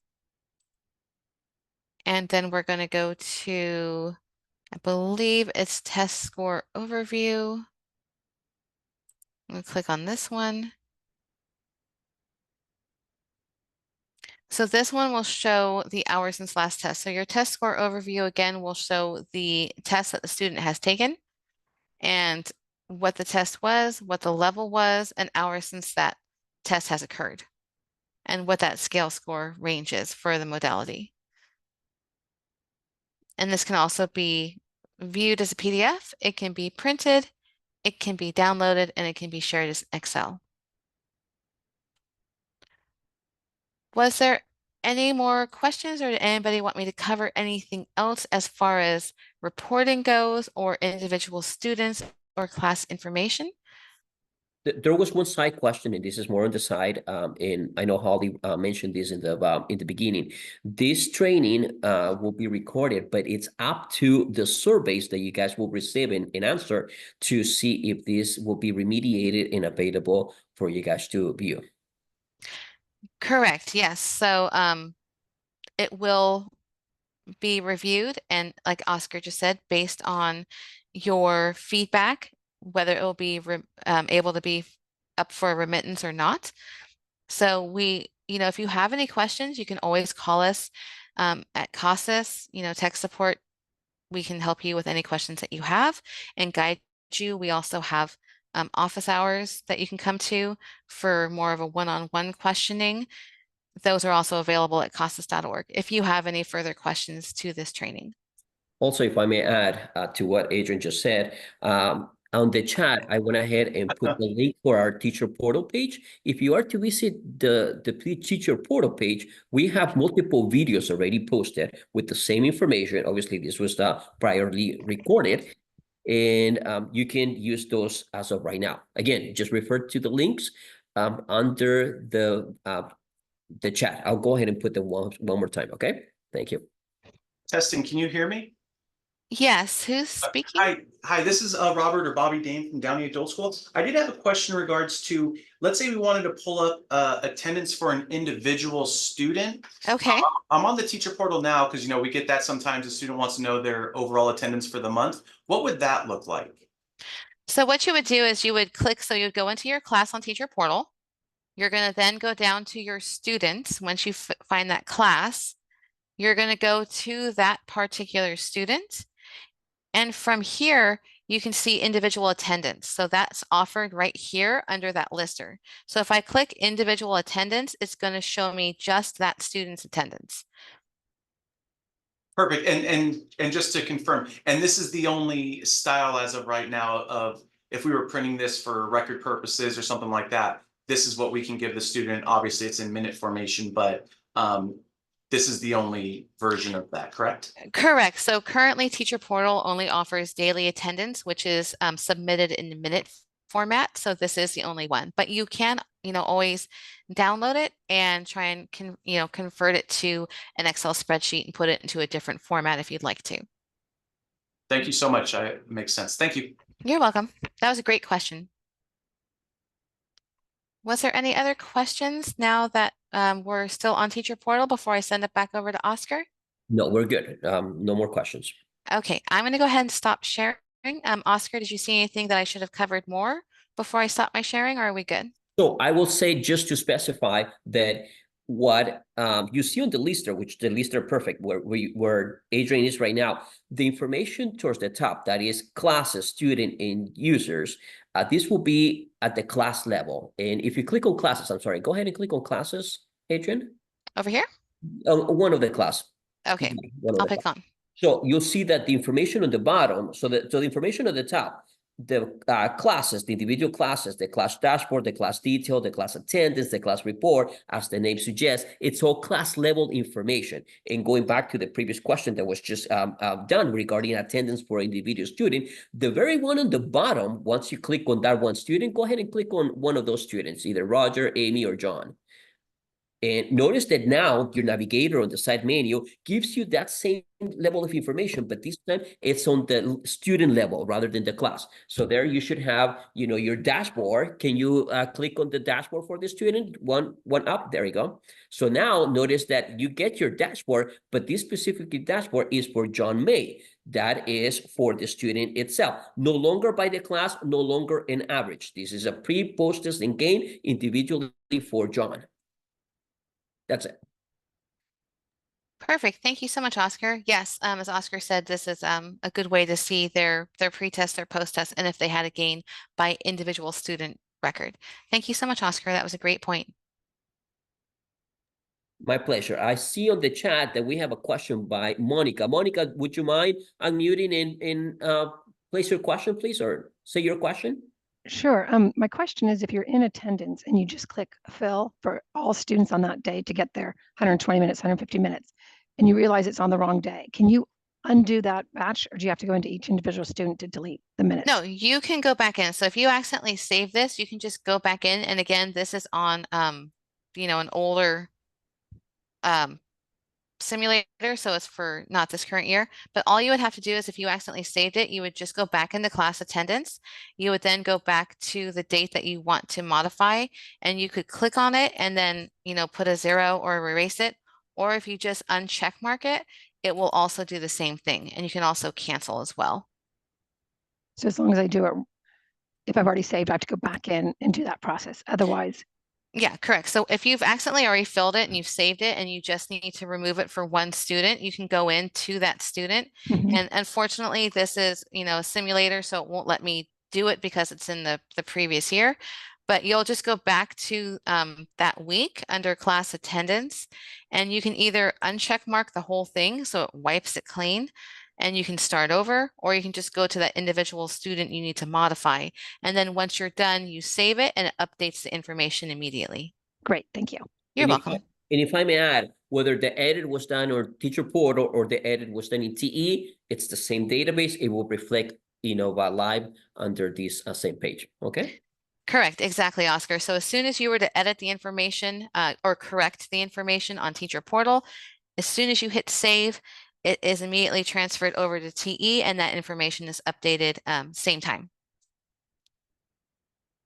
B: And then we're going to go to, I believe it's test score overview. I'm going to click on this one. So this one will show the hours since last test. So your test score overview again will show the test that the student has taken and what the test was, what the level was, and hours since that test has occurred, and what that scale score range is for the modality. And this can also be viewed as a PDF. It can be printed, it can be downloaded, and it can be shared as Excel. Was there any more questions, or did anybody want me to cover anything else as far as reporting goes or individual students or class information?
A: There was one side question, and this is more on the side, and I know Holly mentioned this in the beginning. This training will be recorded, but it's up to the surveys that you guys will receive and answer to see if this will be remediated and available for you guys to view.
B: Correct, yes. So it will be reviewed and like Oscar just said, based on your feedback, whether it will be able to be up for remittance or not. So if you have any questions, you can always call us at CASAS, tech support. We can help you with any questions that you have and guide you. We also have office hours that you can come to for more of a one-on-one questioning. Those are also available at CASAS.org if you have any further questions to this training.
A: Also, if I may add to what Adrian just said, on the chat, I went ahead and put the link for our teacher portal page. If you are to visit the teacher portal page, we have multiple videos already posted with the same information. Obviously, this was priorly recorded, and you can use those as of right now. Again, just refer to the links under the chat. I'll go ahead and put them one more time, okay? Thank you.
C: Testing, can you hear me?
B: Yes, who's speaking?
C: Hi, this is Robert or Bobby Dane from Downey Adult School. I did have a question in regards to, let's say we wanted to pull up attendance for an individual student.
B: Okay.
C: I'm on the teacher portal now because we get that sometimes a student wants to know their overall attendance for the month. What would that look like?
B: So what you would do is you would click, so you'd go into your class on teacher portal. You're going to then go down to your students. Once you find that class, you're going to go to that particular student. And from here, you can see individual attendance. So that's offered right here under that lister. So if I click individual attendance, it's going to show me just that student's attendance.
C: Perfect. And just to confirm, and this is the only style as of right now of if we were printing this for record purposes or something like that, this is what we can give the student. Obviously, it's in minute formation, but this is the only version of that, correct?
B: Correct. So currently Teacher Portal only offers daily attendance, which is submitted in minute format. So this is the only one, but you can, always download it and try and convert it to an Excel spreadsheet and put it into a different format if you'd like to.
C: Thank you so much. It makes sense. Thank you.
B: You're welcome. That was a great question. Was there any other questions now that we're still on Teacher Portal before I send it back over to Oscar?
A: No, we're good. No more questions.
B: Okay, I'm going to go ahead and stop sharing. Oscar, did you see anything that I should have covered more before I stop my sharing, or are we good?
A: So I will say, just to specify, that what you see on the lister, which the lister perfect, where Adrian is right now, the information towards the top, that is classes, student, and users, this will be at the class level. And if you click on classes, I'm sorry, go ahead and click on classes, Adrian.
B: Over here?
A: One of the class.
B: Okay, I'll pick on.
A: So you'll see that the information on the bottom, so the information at the top, the classes, the individual classes, the class dashboard, the class detail, the class attendance, the class report, as the name suggests, it's all class level information. And going back to the previous question that was just done regarding attendance for individual student, the very one on the bottom, once you click on that one student, go ahead and click on one of those students, either Roger, Amy, or John. And notice that now your navigator on the side menu gives you that same level of information, but this time it's on the student level rather than the class. So there you should have, your dashboard. Can you click on the dashboard for the student? One up, there you go. So now notice that you get your dashboard, but this specific dashboard is for John May. That is for the student itself. No longer by the class, no longer an average. This is a pre, post test, and gain individually for John. That's it.
B: Perfect. Thank you so much, Oscar. Yes, as Oscar said, this is a good way to see their pre-test, their post-test, and if they had a gain by individual student record. Thank you so much, Oscar. That was a great point.
A: My pleasure. I see on the chat that we have a question by Monica. Monica, would you mind unmuting and place your question, please, or say your question?
D: Sure. My question is, if you're in attendance and you just click fill for all students on that day to get their 120 minutes, 150 minutes, and you realize it's on the wrong day, can you undo that batch, or do you have to go into each individual student to delete the minutes?
B: No, you can go back in. So if you accidentally save this, you can just go back in. And again, this is on, an older simulator, so it's for not this current year, but all you would have to do is if you accidentally saved it, you would just go back into class attendance. You would then go back to the date that you want to modify, and you could click on it and then, put a 0 or erase it. Or if you just uncheck mark it, it will also do the same thing. And you can also cancel as well.
D: So as long as I do it, if I've already saved, I have to go back in and do that process. Otherwise,
B: yeah, correct. So if you've accidentally already filled it and you've saved it and you just need to remove it for one student, you can go into that student. And unfortunately, this is, a simulator, so it won't let me do it because it's in the previous year. But you'll just go back to that week under class attendance, and you can either uncheck mark the whole thing so it wipes it clean, and you can start over, or you can just go to that individual student you need to modify. And then once you're done, you save it and it updates the information immediately.
D: Great, thank you.
B: You're welcome.
A: And if I may add, whether the edit was done on Teacher Portal or the edit was done in TE, it's the same database. It will reflect, live under this same page. Okay.
B: Correct, exactly, Oscar. So as soon as you were to edit the information or correct the information on Teacher Portal, as soon as you hit save, it is immediately transferred over to TE and that information is updated same time.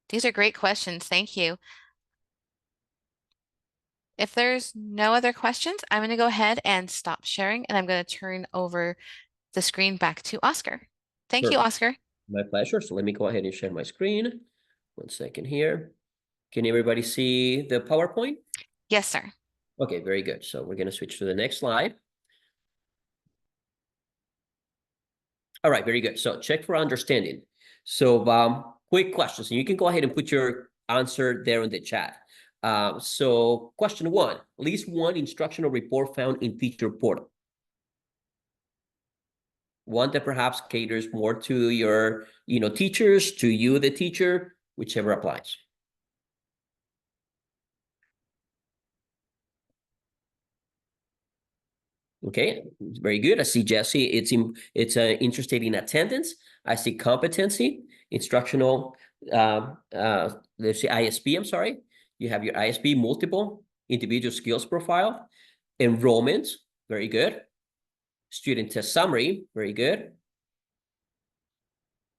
B: These are great questions. Thank you. If there's no other questions, I'm going to go ahead and stop sharing and I'm going to turn over the screen back to Oscar. Thank you,
A: Sure.
B: Oscar.
A: My pleasure. So let me go ahead and share my screen. 1 second here. Can everybody see the PowerPoint?
B: Yes, sir.
A: Okay, very good. So we're going to switch to the next slide. All right, very good. So check for understanding. So quick questions, and you can go ahead and put your answer there in the chat. So question 1, list one instructional report found in teacher portal. One that perhaps caters more to your, teachers, to you, the teacher, whichever applies. Okay, very good. I see Jesse. It's interested in attendance. I see competency, instructional. Let's see ISP. I'm sorry. You have your ISP, multiple individual skills profile, enrollment. Very good. Student test summary. Very good.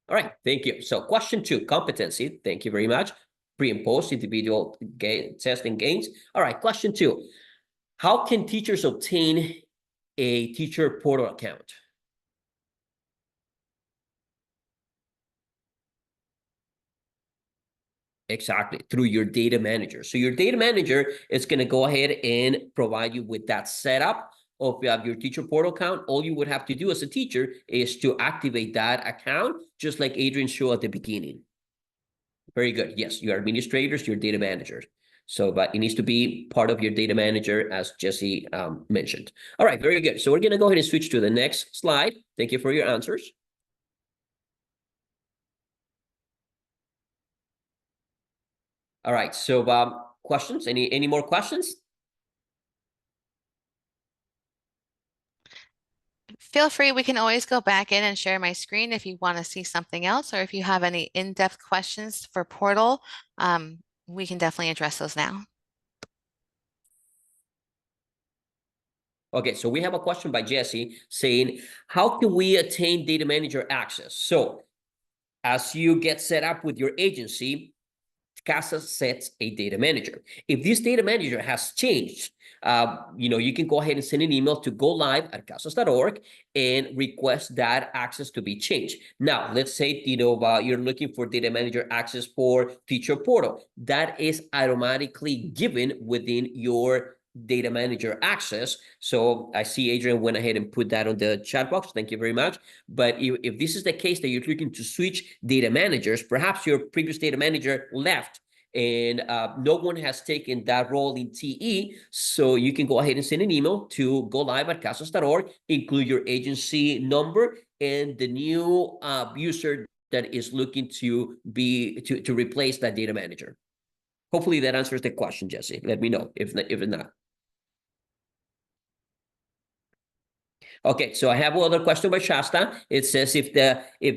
A: All right, thank you. So question 2, competency. Thank you very much. Pre and post individual test and gains. All right, question 2. How can teachers obtain a teacher portal account? Exactly, through your data manager. So your data manager is going to go ahead and provide you with that setup of your teacher portal account. All you would have to do as a teacher is to activate that account, just like Adrian showed at the beginning. Very good. Yes, your administrators, your data managers. So, but it needs to be part of your data manager, as Jesse mentioned. All right, very good. So we're going to go ahead and switch to the next slide. Thank you for your answers. All right, so questions? Any more questions?
B: Feel free, we can always go back in and share my screen if you want to see something else, or if you have any in-depth questions for Portal, we can definitely address those now.
A: Okay, so we have a question by Jesse saying, how can we attain data manager access? So as you get set up with your agency, CASA sets a data manager. If this data manager has changed, you can go ahead and send an email to golive@casas.org and request that access to be changed. Now, let's say, you're looking for data manager access for teacher portal. That is automatically given within your data manager access. So I see Adrian went ahead and put that on the chat box. Thank you very much. But if this is the case that you're looking to switch data managers, perhaps your previous data manager left and no one has taken that role in TE, so you can go ahead and send an email to golive@casas.org, include your agency number and the new user that is looking to replace that data manager. Hopefully that answers the question, Jesse. Let me know if not. Okay, so I have another question by Shasta. It says if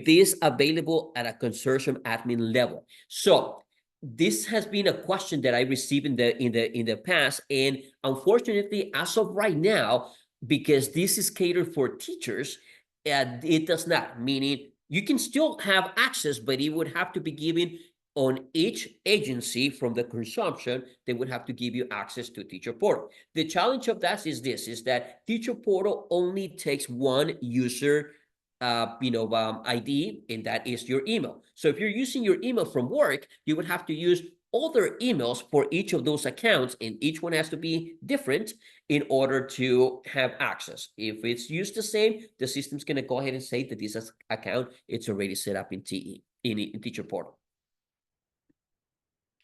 A: this available at a consortium admin level. So this has been a question that I received in the past, and unfortunately, as of right now, because this is catered for teachers, it does not. Meaning you can still have access, but it would have to be given on each agency from the consumption. They would have to give you access to teacher portal. The challenge of that is that teacher portal only takes one user ID, and that is your email. So if you're using your email from work, you would have to use other emails for each of those accounts, and each one has to be different in order to have access. If it's used the same, the system's going to go ahead and say that this account, it's already set up in TE, in teacher portal.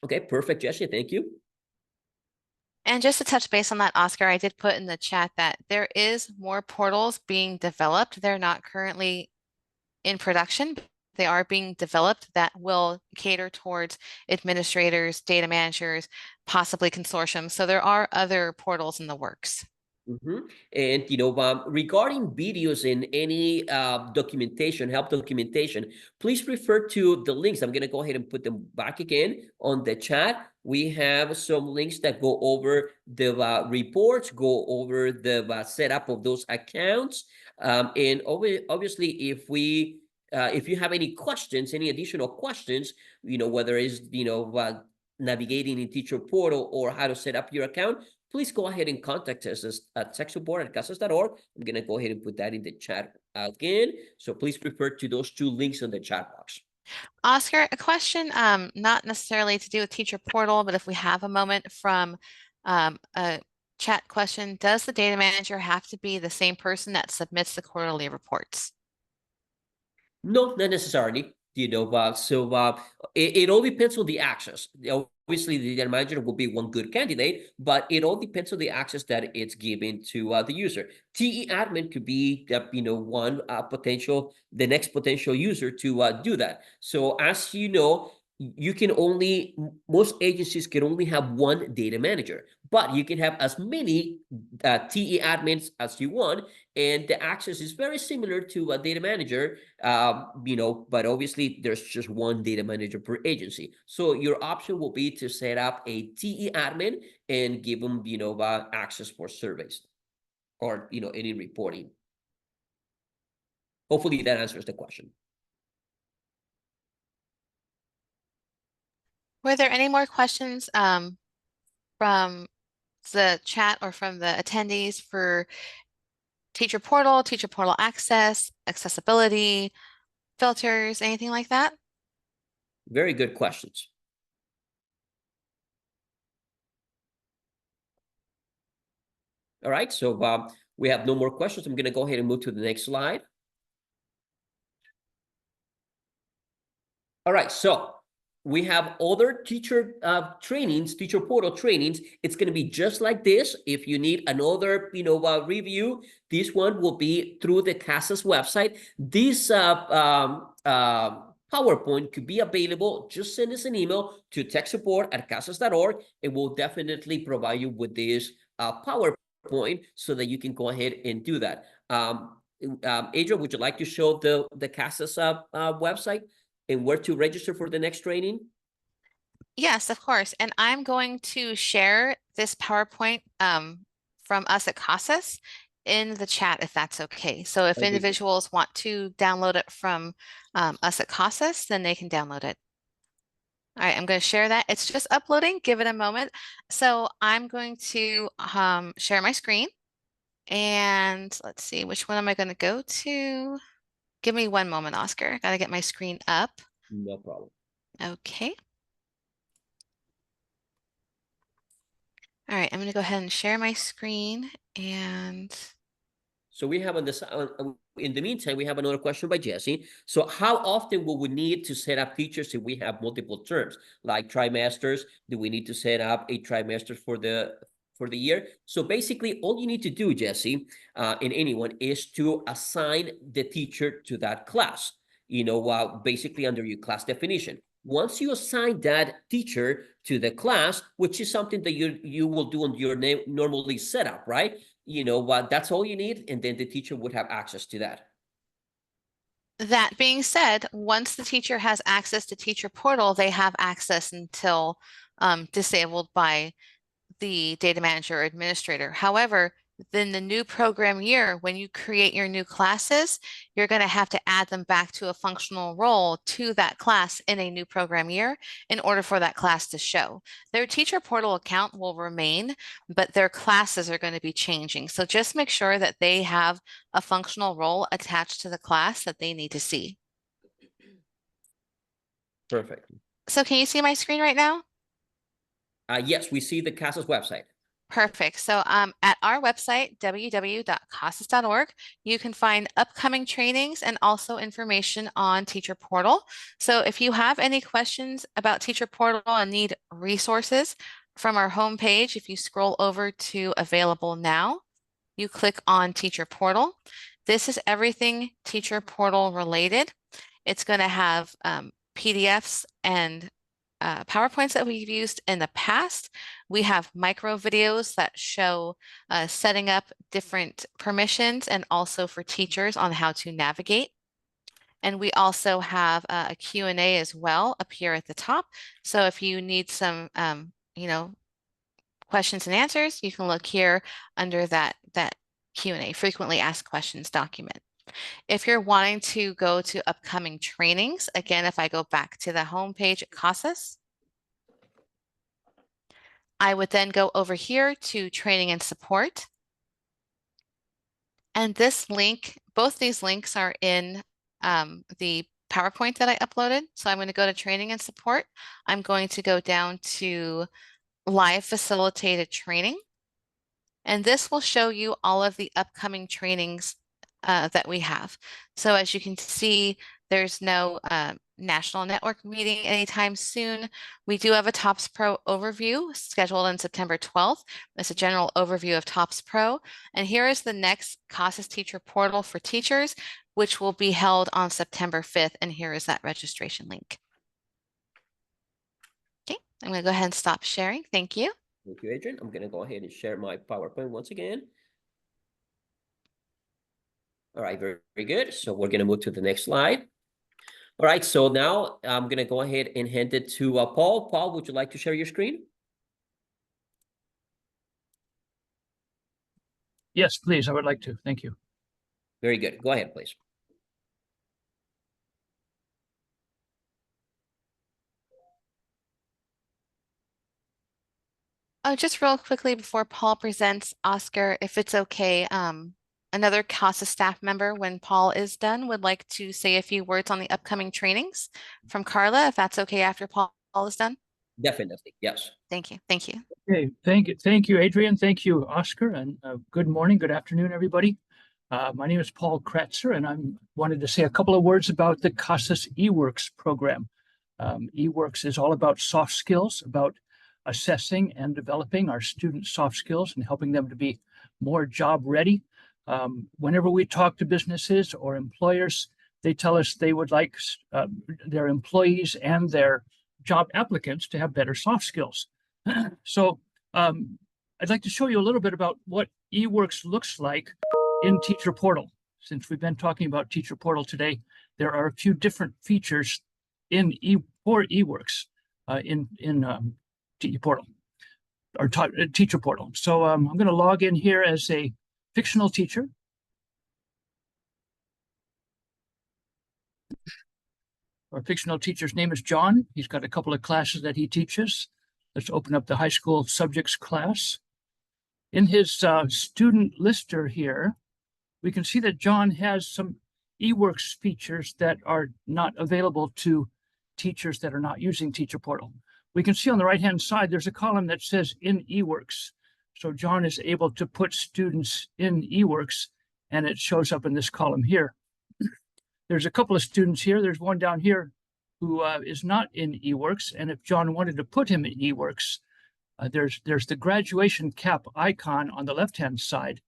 A: Okay, perfect, Jesse. Thank you.
B: And just to touch base on that, Oscar, I did put in the chat that there is more portals being developed. They're not currently in production. They are being developed that will cater towards administrators, data managers, possibly consortiums. So there are other portals in the works.
A: And regarding videos and any documentation, help documentation, please refer to the links. I'm going to go ahead and put them back again on the chat. We have some links that go over the reports, go over the setup of those accounts. And obviously, if you have any questions, any additional questions, whether it's navigating in Teacher Portal or how to set up your account, please go ahead and contact us at techsupport@casas.org. I'm going to go ahead and put that in the chat again. So please refer to those two links in the chat box.
B: Oscar, a question, not necessarily to do with Teacher Portal, but if we have a moment from a chat question, does the data manager have to be the same person that submits the quarterly reports?
A: No, not necessarily. It all depends on the access. Obviously, the data manager will be one good candidate, but it all depends on the access that it's given to the user. TE admin could be one the next potential user to do that. So as you know, most agencies can only have one data manager, but you can have as many TE admins as you want, and the access is very similar to a data manager, but obviously there's just one data manager per agency. So your option will be to set up a TE admin and give them, access for surveys or, any reporting. Hopefully that answers the question.
B: Were there any more questions from the chat or from the attendees for Teacher Portal access, accessibility, filters, anything like that?
A: Very good questions. All right, so we have no more questions. I'm going to go ahead and move to the next slide. All right, so we have other teacher trainings, Teacher Portal trainings. It's going to be just like this. If you need another, review, this one will be through the CASAS website. This PowerPoint could be available. Just send us an email to techsupport@casas.org, and we'll definitely provide you with this PowerPoint so that you can go ahead and do that. Adrian, would you like to show the CASAS website and where to register for the next training?
B: Yes, of course. And I'm going to share this PowerPoint from us at CASAS in the chat, if that's okay. So if individuals want to download it from us at CASAS, then they can download it. All right, I'm going to share that. It's just uploading. Give it a moment. So I'm going to share my screen. And let's see, which one am I going to go to? Give me one moment, Oscar. Got to get my screen up.
A: No problem.
B: Okay. All right, I'm going to go ahead and share my screen. And
A: so we have in the meantime, we have another question by Jesse. So how often will we need to set up teachers if we have multiple terms, like trimesters? Do we need to set up a trimester for the year? So basically, all you need to do, Jesse, and anyone, is to assign the teacher to that class, basically under your class definition. Once you assign that teacher to the class, which is something that you will do on your normally set up, right? That's all you need, and then the teacher would have access to that.
B: That being said, once the teacher has access to Teacher Portal, they have access until disabled by the data manager or administrator. However, then the new program year, when you create your new classes, you're going to have to add them back to a functional role to that class in a new program year in order for that class to show. Their Teacher Portal account will remain, but their classes are going to be changing. So just make sure that they have a functional role attached to the class that they need to see.
A: Perfect.
B: So can you see my screen right now?
A: Yes, we see the CASAS website.
B: Perfect. So at our website, www.casas.org, you can find upcoming trainings and also information on Teacher Portal. So if you have any questions about Teacher Portal and need resources from our homepage, if you scroll over to Available Now, you click on Teacher Portal. This is everything Teacher Portal related. It's going to have PDFs and PowerPoints that we've used in the past. We have micro videos that show setting up different permissions and also for teachers on how to navigate. And we also have a Q&A as well up here at the top. So if you need some, questions and answers, you can look here under that Q&A, frequently asked questions document. If you're wanting to go to upcoming trainings, again, if I go back to the home page at CASAS, I would then go over here to training and support. And this link, both these links are in the PowerPoint that I uploaded. So I'm going to go to training and support. I'm going to go down to live facilitated training. And this will show you all of the upcoming trainings that we have. So as you can see, there's no national network meeting anytime soon. We do have a TOPS Pro overview scheduled on September 12th. It's a general overview of TOPS Pro. And here is the next CASAS Teacher Portal for Teachers, which will be held on September 5th. And here is that registration link. Okay, I'm going to go ahead and stop sharing. Thank you.
A: Thank you, Adrian. I'm going to go ahead and share my PowerPoint once again. All right, very, very good. So we're going to move to the next slide. All right, so now I'm going to go ahead and hand it to Paul. Paul, would you like to share your screen?
E: Yes, please. I would like to. Thank you.
A: Very good. Go ahead, please.
B: Oh, just real quickly before Paul presents, Oscar, if it's okay, another CASA staff member, when Paul is done, would like to say a few words on the upcoming trainings from Carla, if that's okay after Paul is done.
A: Definitely, yes.
B: Thank you. Thank you.
E: Okay, thank you, Adrian. Thank you, Oscar, and good morning, good afternoon, everybody. My name is Paul Kretzer, and I wanted to say a couple of words about the CASAS eWorks program. eWorks is all about soft skills, about assessing and developing our students' soft skills and helping them to be more job ready. Whenever we talk to businesses or employers, they tell us they would like their employees and their job applicants to have better soft skills. So I'd like to show you a little bit about what eWorks looks like in Teacher Portal. Since we've been talking about Teacher Portal today, there are a few different features in eWorks in Teacher Portal or Teacher Portal. So I'm going to log in here as a fictional teacher. Our fictional teacher's name is John. He's got a couple of classes that he teaches. Let's open up the high school subjects class. In his student lister here, we can see that John has some eWorks features that are not available to teachers that are not using Teacher Portal. We can see on the right-hand side, there's a column that says in eWorks. So John is able to put students in eWorks, and it shows up in this column here. There's a couple of students here. There's one down here who is not in eWorks. And if John wanted to put him in eWorks, there's the graduation cap icon on the left-hand side,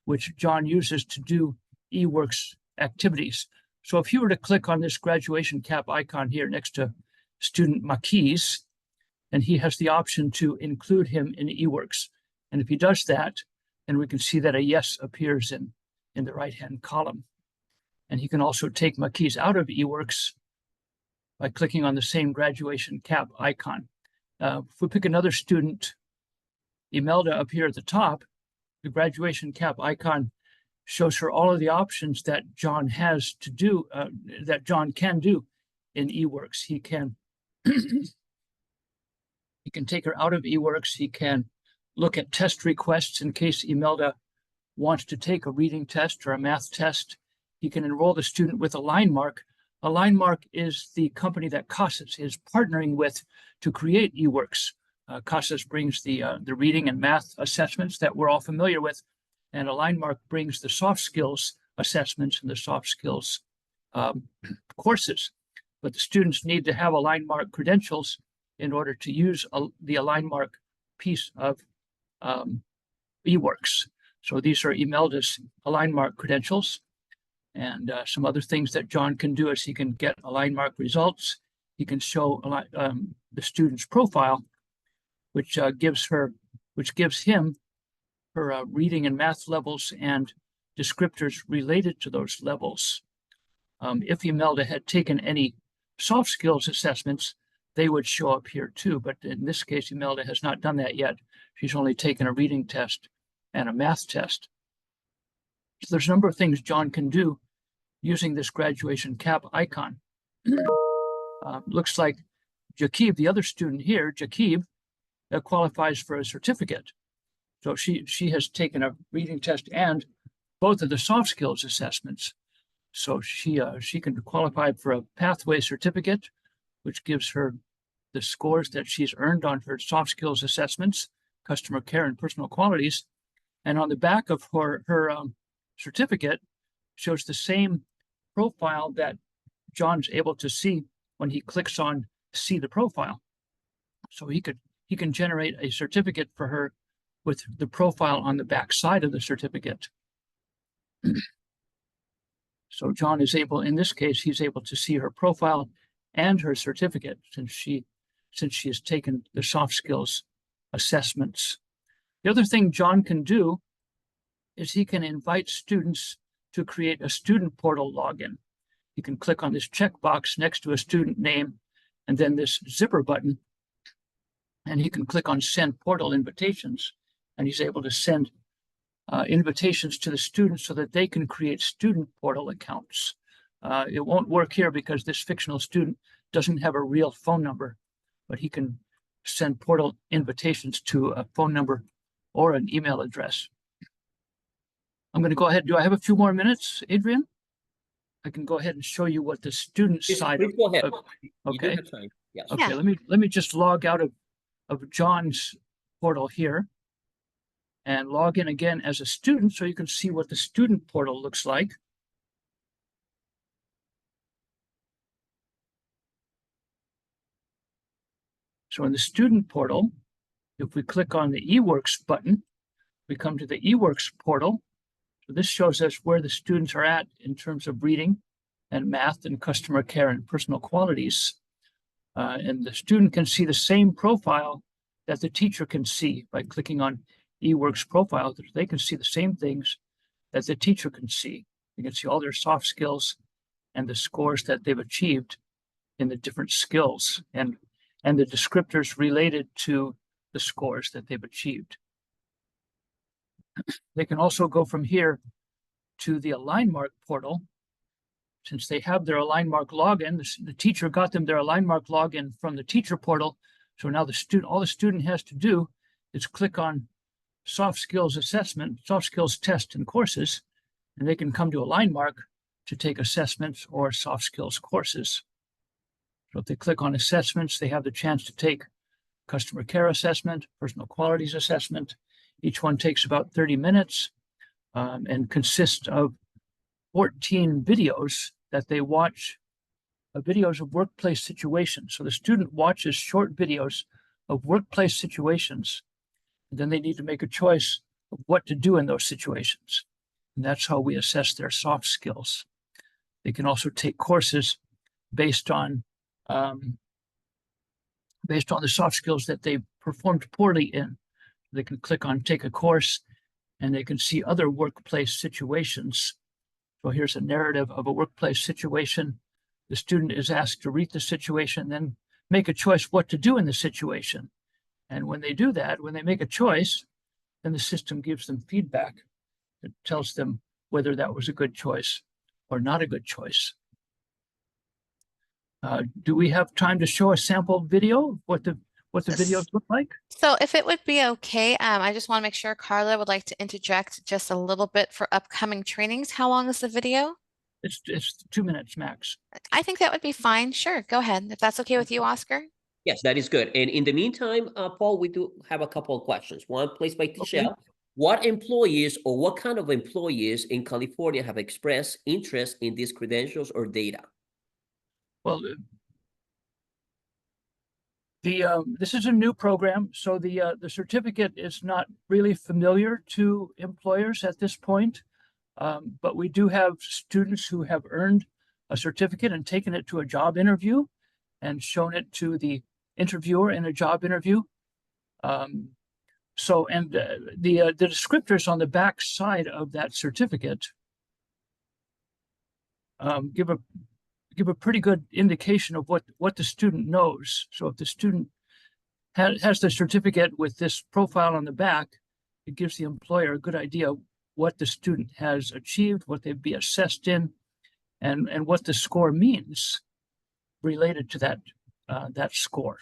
E: which John uses to do eWorks activities. So if you were to click on this graduation cap icon here next to student Maquis, and he has the option to include him in eWorks. And if he does that, then we can see that a yes appears in the right-hand column. And he can also take Maquis out of eWorks by clicking on the same graduation cap icon. If we pick another student, Imelda up here at the top, the graduation cap icon shows her all of the options that John has to do, that John can do in eWorks. He can he can take her out of eWorks. He can look at test requests in case Imelda wants to take a reading test or a math test. He can enroll the student with AlignMark. AlignMark is the company that CASAS is partnering with to create eWorks. CASAS brings the reading and math assessments that we're all familiar with, and AlignMark brings the soft skills assessments and the soft skills courses. But the students need to have AlignMark credentials in order to use the AlignMark piece of eWorks. So these are Imelda's AlignMark credentials. And some other things that John can do is he can get AlignMark results. he can show a lot, the student's profile, which gives him her reading and math levels and descriptors related to those levels. If Imelda had taken any soft skills assessments, they would show up here too. But in this case, Imelda has not done that yet. She's only taken a reading test and a math test. So there's a number of things John can do using this graduation cap icon. Looks like Jakib, the other student here, Jakib, qualifies for a certificate. So she has taken a reading test and both of the soft skills assessments. So she can qualify for a pathway certificate, which gives her the scores that she's earned on her soft skills assessments, customer care and personal qualities. And on the back of her certificate shows the same profile that John's able to see when he clicks on see the profile. So he can generate a certificate for her with the profile on the back side of the certificate. So John is able, in this case, he's able to see her profile and her certificate since she has taken the soft skills assessments. The other thing John can do is he can invite students to create a student portal login. You can click on this checkbox next to a student name and then this zipper button, and he can click on send portal invitations, and he's able to send invitations to the students so that they can create student portal accounts. It won't work here because this fictional student doesn't have a real phone number, but he can send portal invitations to a phone number or an email address. I'm going to go ahead. Do I have a few more minutes, Adrian? I can go ahead and show you what the student side
A: Please go ahead. You do
E: okay.
A: have time. Yes.
E: Okay,
B: Yeah.
E: let me just log out of John's portal here and log in again as a student so you can see what the student portal looks like. So in the student portal, if we click on the eWorks button, we come to the eWorks portal. So this shows us where the students are at in terms of reading and math and customer care and personal qualities. And the student can see the same profile that the teacher can see by clicking on eWorks profile. They can see the same things that the teacher can see. You can see all their soft skills and the scores that they've achieved in the different skills and the descriptors related to the scores that they've achieved. They can also go from here to the AlignMark portal. Since they have their AlignMark login, the teacher got them their AlignMark login from the teacher portal. So now all the student has to do is click on soft skills assessment, soft skills test and courses, and they can come to AlignMark to take assessments or soft skills courses. So if they click on assessments, they have the chance to take customer care assessment, personal qualities assessment. Each one takes about 30 minutes and consists of 14 videos that they watch, videos of workplace situations. So the student watches short videos of workplace situations, and then they need to make a choice of what to do in those situations. And that's how we assess their soft skills. They can also take courses based on the soft skills that they performed poorly in. They can click on take a course and they can see other workplace situations. So here's a narrative of a workplace situation. The student is asked to read the situation, then make a choice what to do in the situation. And when they do that, when they make a choice, then the system gives them feedback. It tells them whether that was a good choice or not a good choice. Do we have time to show a sample video of what the videos look like?
B: So if it would be okay, I just want to make sure Carla would like to interject just a little bit for upcoming trainings. How long is the video?
E: It's 2 minutes max.
B: I think that would be fine. Sure, go ahead. If that's okay with you, Oscar.
A: Yes, that is good. And in the meantime, Paul, we do have a couple of questions. One placed by Tichelle.
E: Okay.
A: What employees or what kind of employees in California have expressed interest in these credentials or data?
E: Well, this is a new program, so the certificate is not really familiar to employers at this point, but we do have students who have earned a certificate and taken it to a job interview, and shown it to the interviewer in a job interview. The descriptors on the back side of that certificate give a pretty good indication of what the student knows. So if the student has the certificate with this profile on the back, it gives the employer a good idea what the student has achieved, what they'd be assessed in, and what the score means related to that score.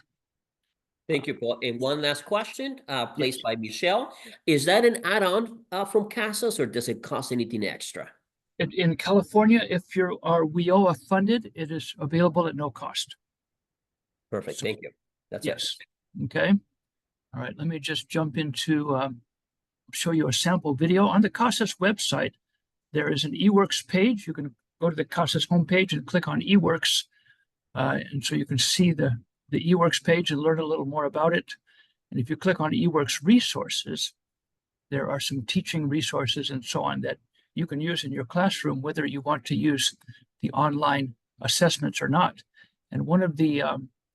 A: Thank you, Paul. And one last question, placed
E: Yes.
A: by Michelle. Is that an add-on from CASAS, or does it cost anything extra?
E: In California, if you are WIOA funded, it is available at no cost.
A: Perfect,
E: So-
A: thank you. That's it.
E: Yes. Okay. All right. Let me just jump into show you a sample video on the CASAS website. There is an eWorks page. You can go to the CASAS homepage and click on eWorks, and so you can see the eWorks page and learn a little more about it. And if you click on eWorks resources, there are some teaching resources and so on that you can use in your classroom, whether you want to use the online assessments or not. And one of the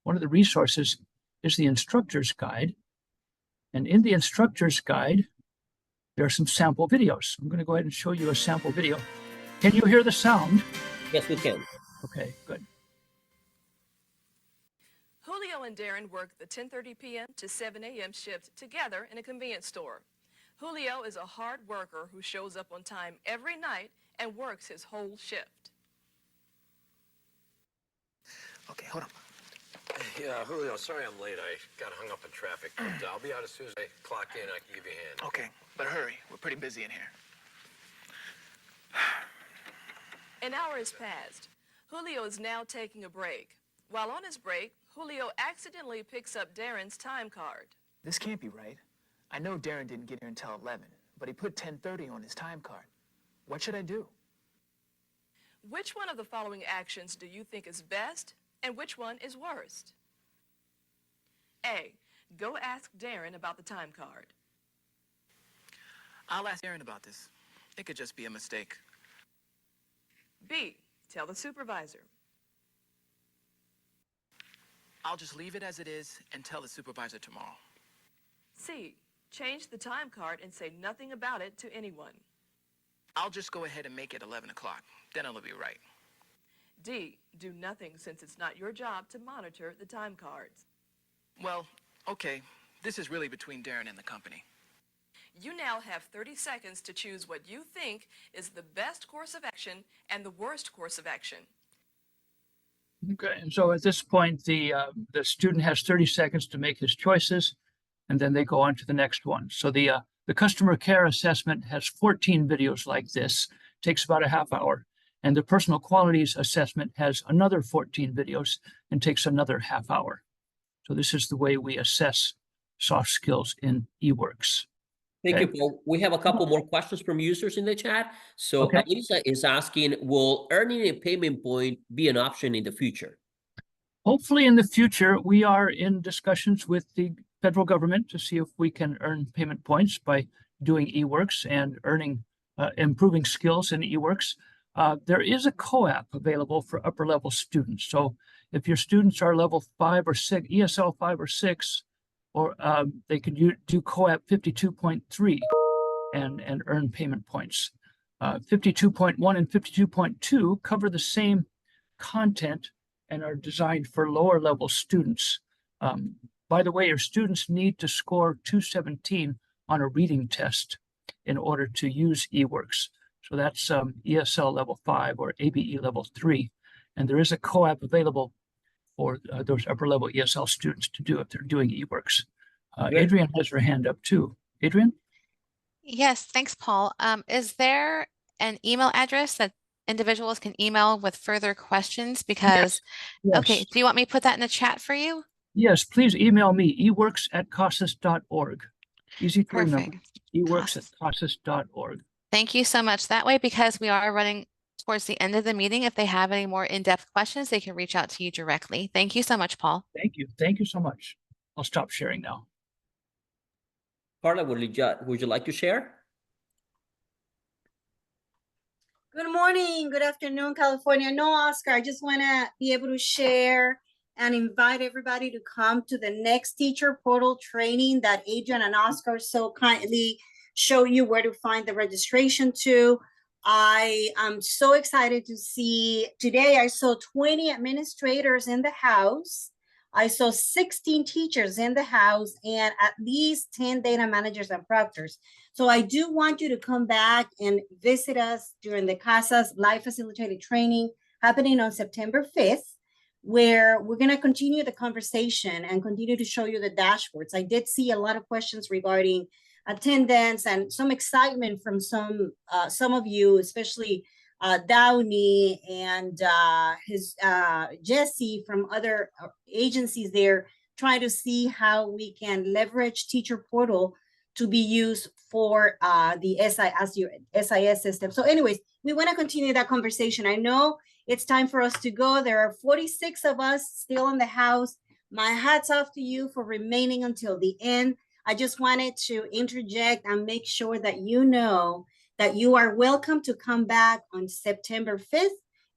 E: resources is the instructor's guide. And in the instructor's guide, there are some sample videos. I'm going to go ahead and show you a sample video. Can you hear the sound?
A: Yes, we can.
E: Okay, good.
F: Julio and Darren work the 10:30 p.m. to 7 a.m. shift together in a convenience store. Julio is a hard worker who shows up on time every night and works his whole shift.
G: Okay, hold on.
H: Yeah, Julio, sorry I'm late. I got hung up in traffic, but I'll be out as soon as I clock in. I can give you a hand.
G: Okay, but hurry. We're pretty busy in here.
F: An hour has passed. Julio is now taking a break. While on his break, Julio accidentally picks up Darren's time card.
G: This can't be right. I know Darren didn't get here until 11, but he put 10:30 on his time card. What should I do?
F: Which one of the following actions do you think is best, and which one is worst? A. Go ask Darren about the time card.
G: I'll ask Darren about this. It could just be a mistake.
F: B. Tell the supervisor.
G: I'll just leave it as it is and tell the supervisor tomorrow.
F: C. Change the time card and say nothing about it to anyone.
G: I'll just go ahead and make it 11 o'clock. Then it'll be right.
F: D. Do nothing since it's not your job to monitor the time cards.
G: Well, okay. This is really between Darren and the company.
F: You now have 30 seconds to choose what you think is the best course of action and the worst course of action.
E: Okay, and so at this point, the student has 30 seconds to make his choices, and then they go on to the next one. So the customer care assessment has 14 videos like this, takes about a half hour, and the personal qualities assessment has another 14 videos and takes another half hour. So this is the way we assess soft skills in eWorks.
A: Thank
E: Okay.
A: you, Paul. We have a couple more questions from users in the chat. So
E: Okay.
A: Lisa is asking, will earning a payment point be an option in the future?
E: Hopefully in the future, we are in discussions with the federal government to see if we can earn payment points by doing eWorks and earning, improving skills in eWorks. There is a co-op available for upper level students. So if your students are level 5 or 6, ESL 5 or 6, or they can do co-op 52.3 and earn payment points. 52.1 and 52.2 cover the same content and are designed for lower level students. By the way, your students need to score 217 on a reading test in order to use eWorks. So that's ESL level 5 or ABE level 3. And there is a co-op available for those upper level ESL students to do if they're doing eWorks.
A: Great.
E: Adrian has her hand up too. Adrian?
B: Yes, thanks, Paul. Is there an email address that individuals can email with further questions? Because, okay,
E: Yes.
B: do you want me to put that in the chat for you?
E: Yes, please email me, eworks@casas.org. Easy to remember,
B: Perfect.
E: eworks@casas.org.
B: Thank you so much. That way, because we are running towards the end of the meeting, if they have any more in-depth questions, they can reach out to you directly. Thank you so much, Paul.
E: Thank you. Thank you so much. I'll stop sharing now.
A: Carla, would you like to share?
I: Good morning, good afternoon, California. No, Oscar, I just want to be able to share and invite everybody to come to the next teacher portal training that Adrian and Oscar so kindly show you where to find the registration to. I am so excited to see today. I saw 20 administrators in the house. I saw 16 teachers in the house and at least 10 data managers and proctors. So I do want you to come back and visit us during the CASAS live facilitated training happening on September 5th, where we're going to continue the conversation and continue to show you the dashboards. I did see a lot of questions regarding attendance and some excitement from some of you, especially Downey and Jesse from other agencies there, trying to see how we can leverage teacher portal to be used for the SIS system. So anyways, we want to continue that conversation. I know it's time for us to go. There are 46 of us still in the house. My hat's off to you for remaining until the end. I just wanted to interject and make sure that you know that you are welcome to come back on September 5th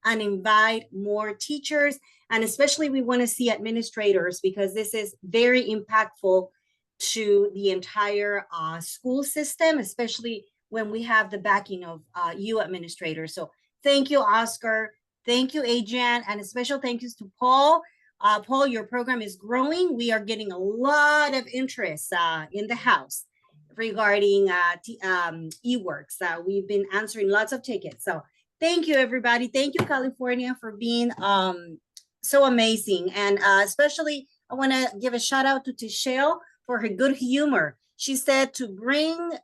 I: and invite more teachers. And especially we want to see administrators because this is very impactful to the entire school system, especially when we have the backing of you administrators. So thank you, Oscar. Thank you, Adrian. And a special thank yous to Paul. Paul, your program is growing. We are getting a lot of interest in the house regarding eWorks. We've been answering lots of tickets. So thank you, everybody. Thank you, California, for being so amazing. And especially, I want to give a shout out to Tichelle for her good humor. She said to bring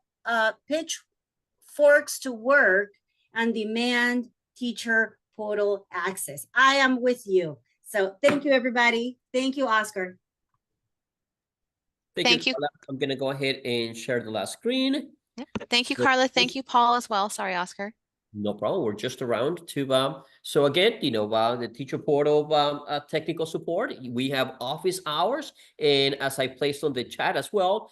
I: pitchforks to work and demand teacher portal access. I am with you. So thank you, everybody. Thank you, Oscar.
B: Thank you.
A: Carla. I'm going to go ahead and share the last screen.
B: Yeah. Thank you, Carla. Thank you, Paul, as well. Sorry, Oscar.
A: No problem. We're just around to, so again, the teacher portal technical support, we have office hours. And as I placed on the chat as well,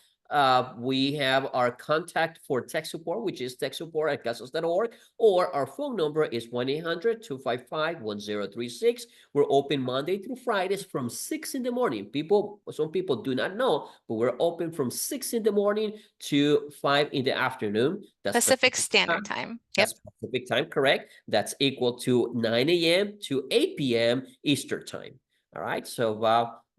A: we have our contact for tech support, which is techsupport@casas.org, or our phone number is 1-800-255-1036. We're open Monday through Fridays from 6 in the morning. Some people do not know, but we're open from 6 in the morning to 5 in the afternoon. That's
B: Pacific Standard Time. Yep.
A: That's Pacific time, correct? That's equal to 9 a.m. to 8 p.m. Eastern time. All right, so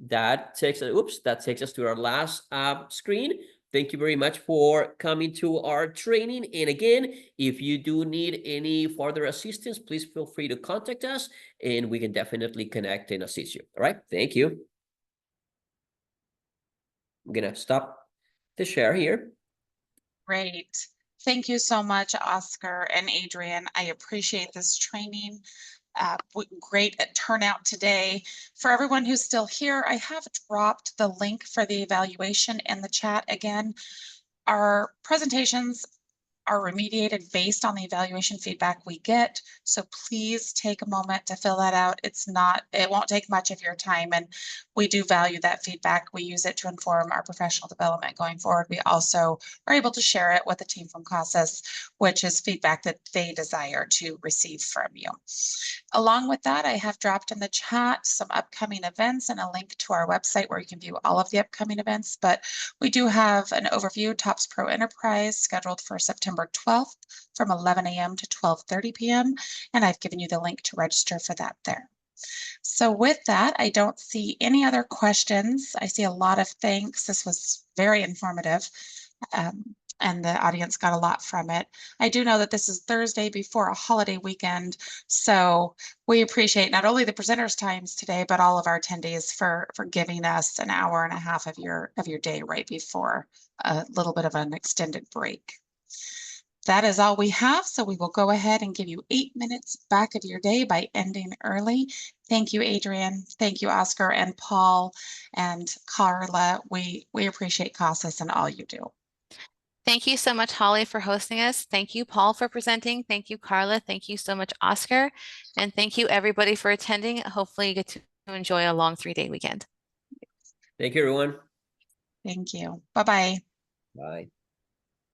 A: that takes us to our last screen. Thank you very much for coming to our training. And again, if you do need any further assistance, please feel free to contact us and we can definitely connect and assist you. All right, thank you. I'm gonna stop the share here.
J: Great. Thank you so much, Oscar and Adrian. I appreciate this training. Great turnout today. For everyone who's still here, I have dropped the link for the evaluation in the chat again. Our presentations are remediated based on the evaluation feedback we get. So please take a moment to fill that out. It won't take much of your time, and we do value that feedback. We use it to inform our professional development going forward. We also are able to share it with the team from CASAS, which is feedback that they desire to receive from you. Along with that, I have dropped in the chat some upcoming events and a link to our website where you can view all of the upcoming events. But we do have an overview, TOPS Pro Enterprise, scheduled for September 12th from 11 a.m. to 12:30 p.m. And I've given you the link to register for that there. So with that, I don't see any other questions. I see a lot of thanks. This was very informative. And the audience got a lot from it. I do know that this is Thursday before a holiday weekend, so we appreciate not only the presenters' times today, but all of our attendees for giving us an hour and a half of your day right before a little bit of an extended break. That is all we have, so we will go ahead and give you 8 minutes back of your day by ending early. Thank you, Adrian. Thank you, Oscar and Paul and Carla. We appreciate CASAS and all you do.
B: Thank you so much, Holly, for hosting us. Thank you, Paul, for presenting. Thank you, Carla. Thank you so much, Oscar. And thank you, everybody, for attending. Hopefully you get to enjoy a long 3-day weekend.
A: Thank you, everyone.
J: Thank you. Bye-bye.
A: Bye.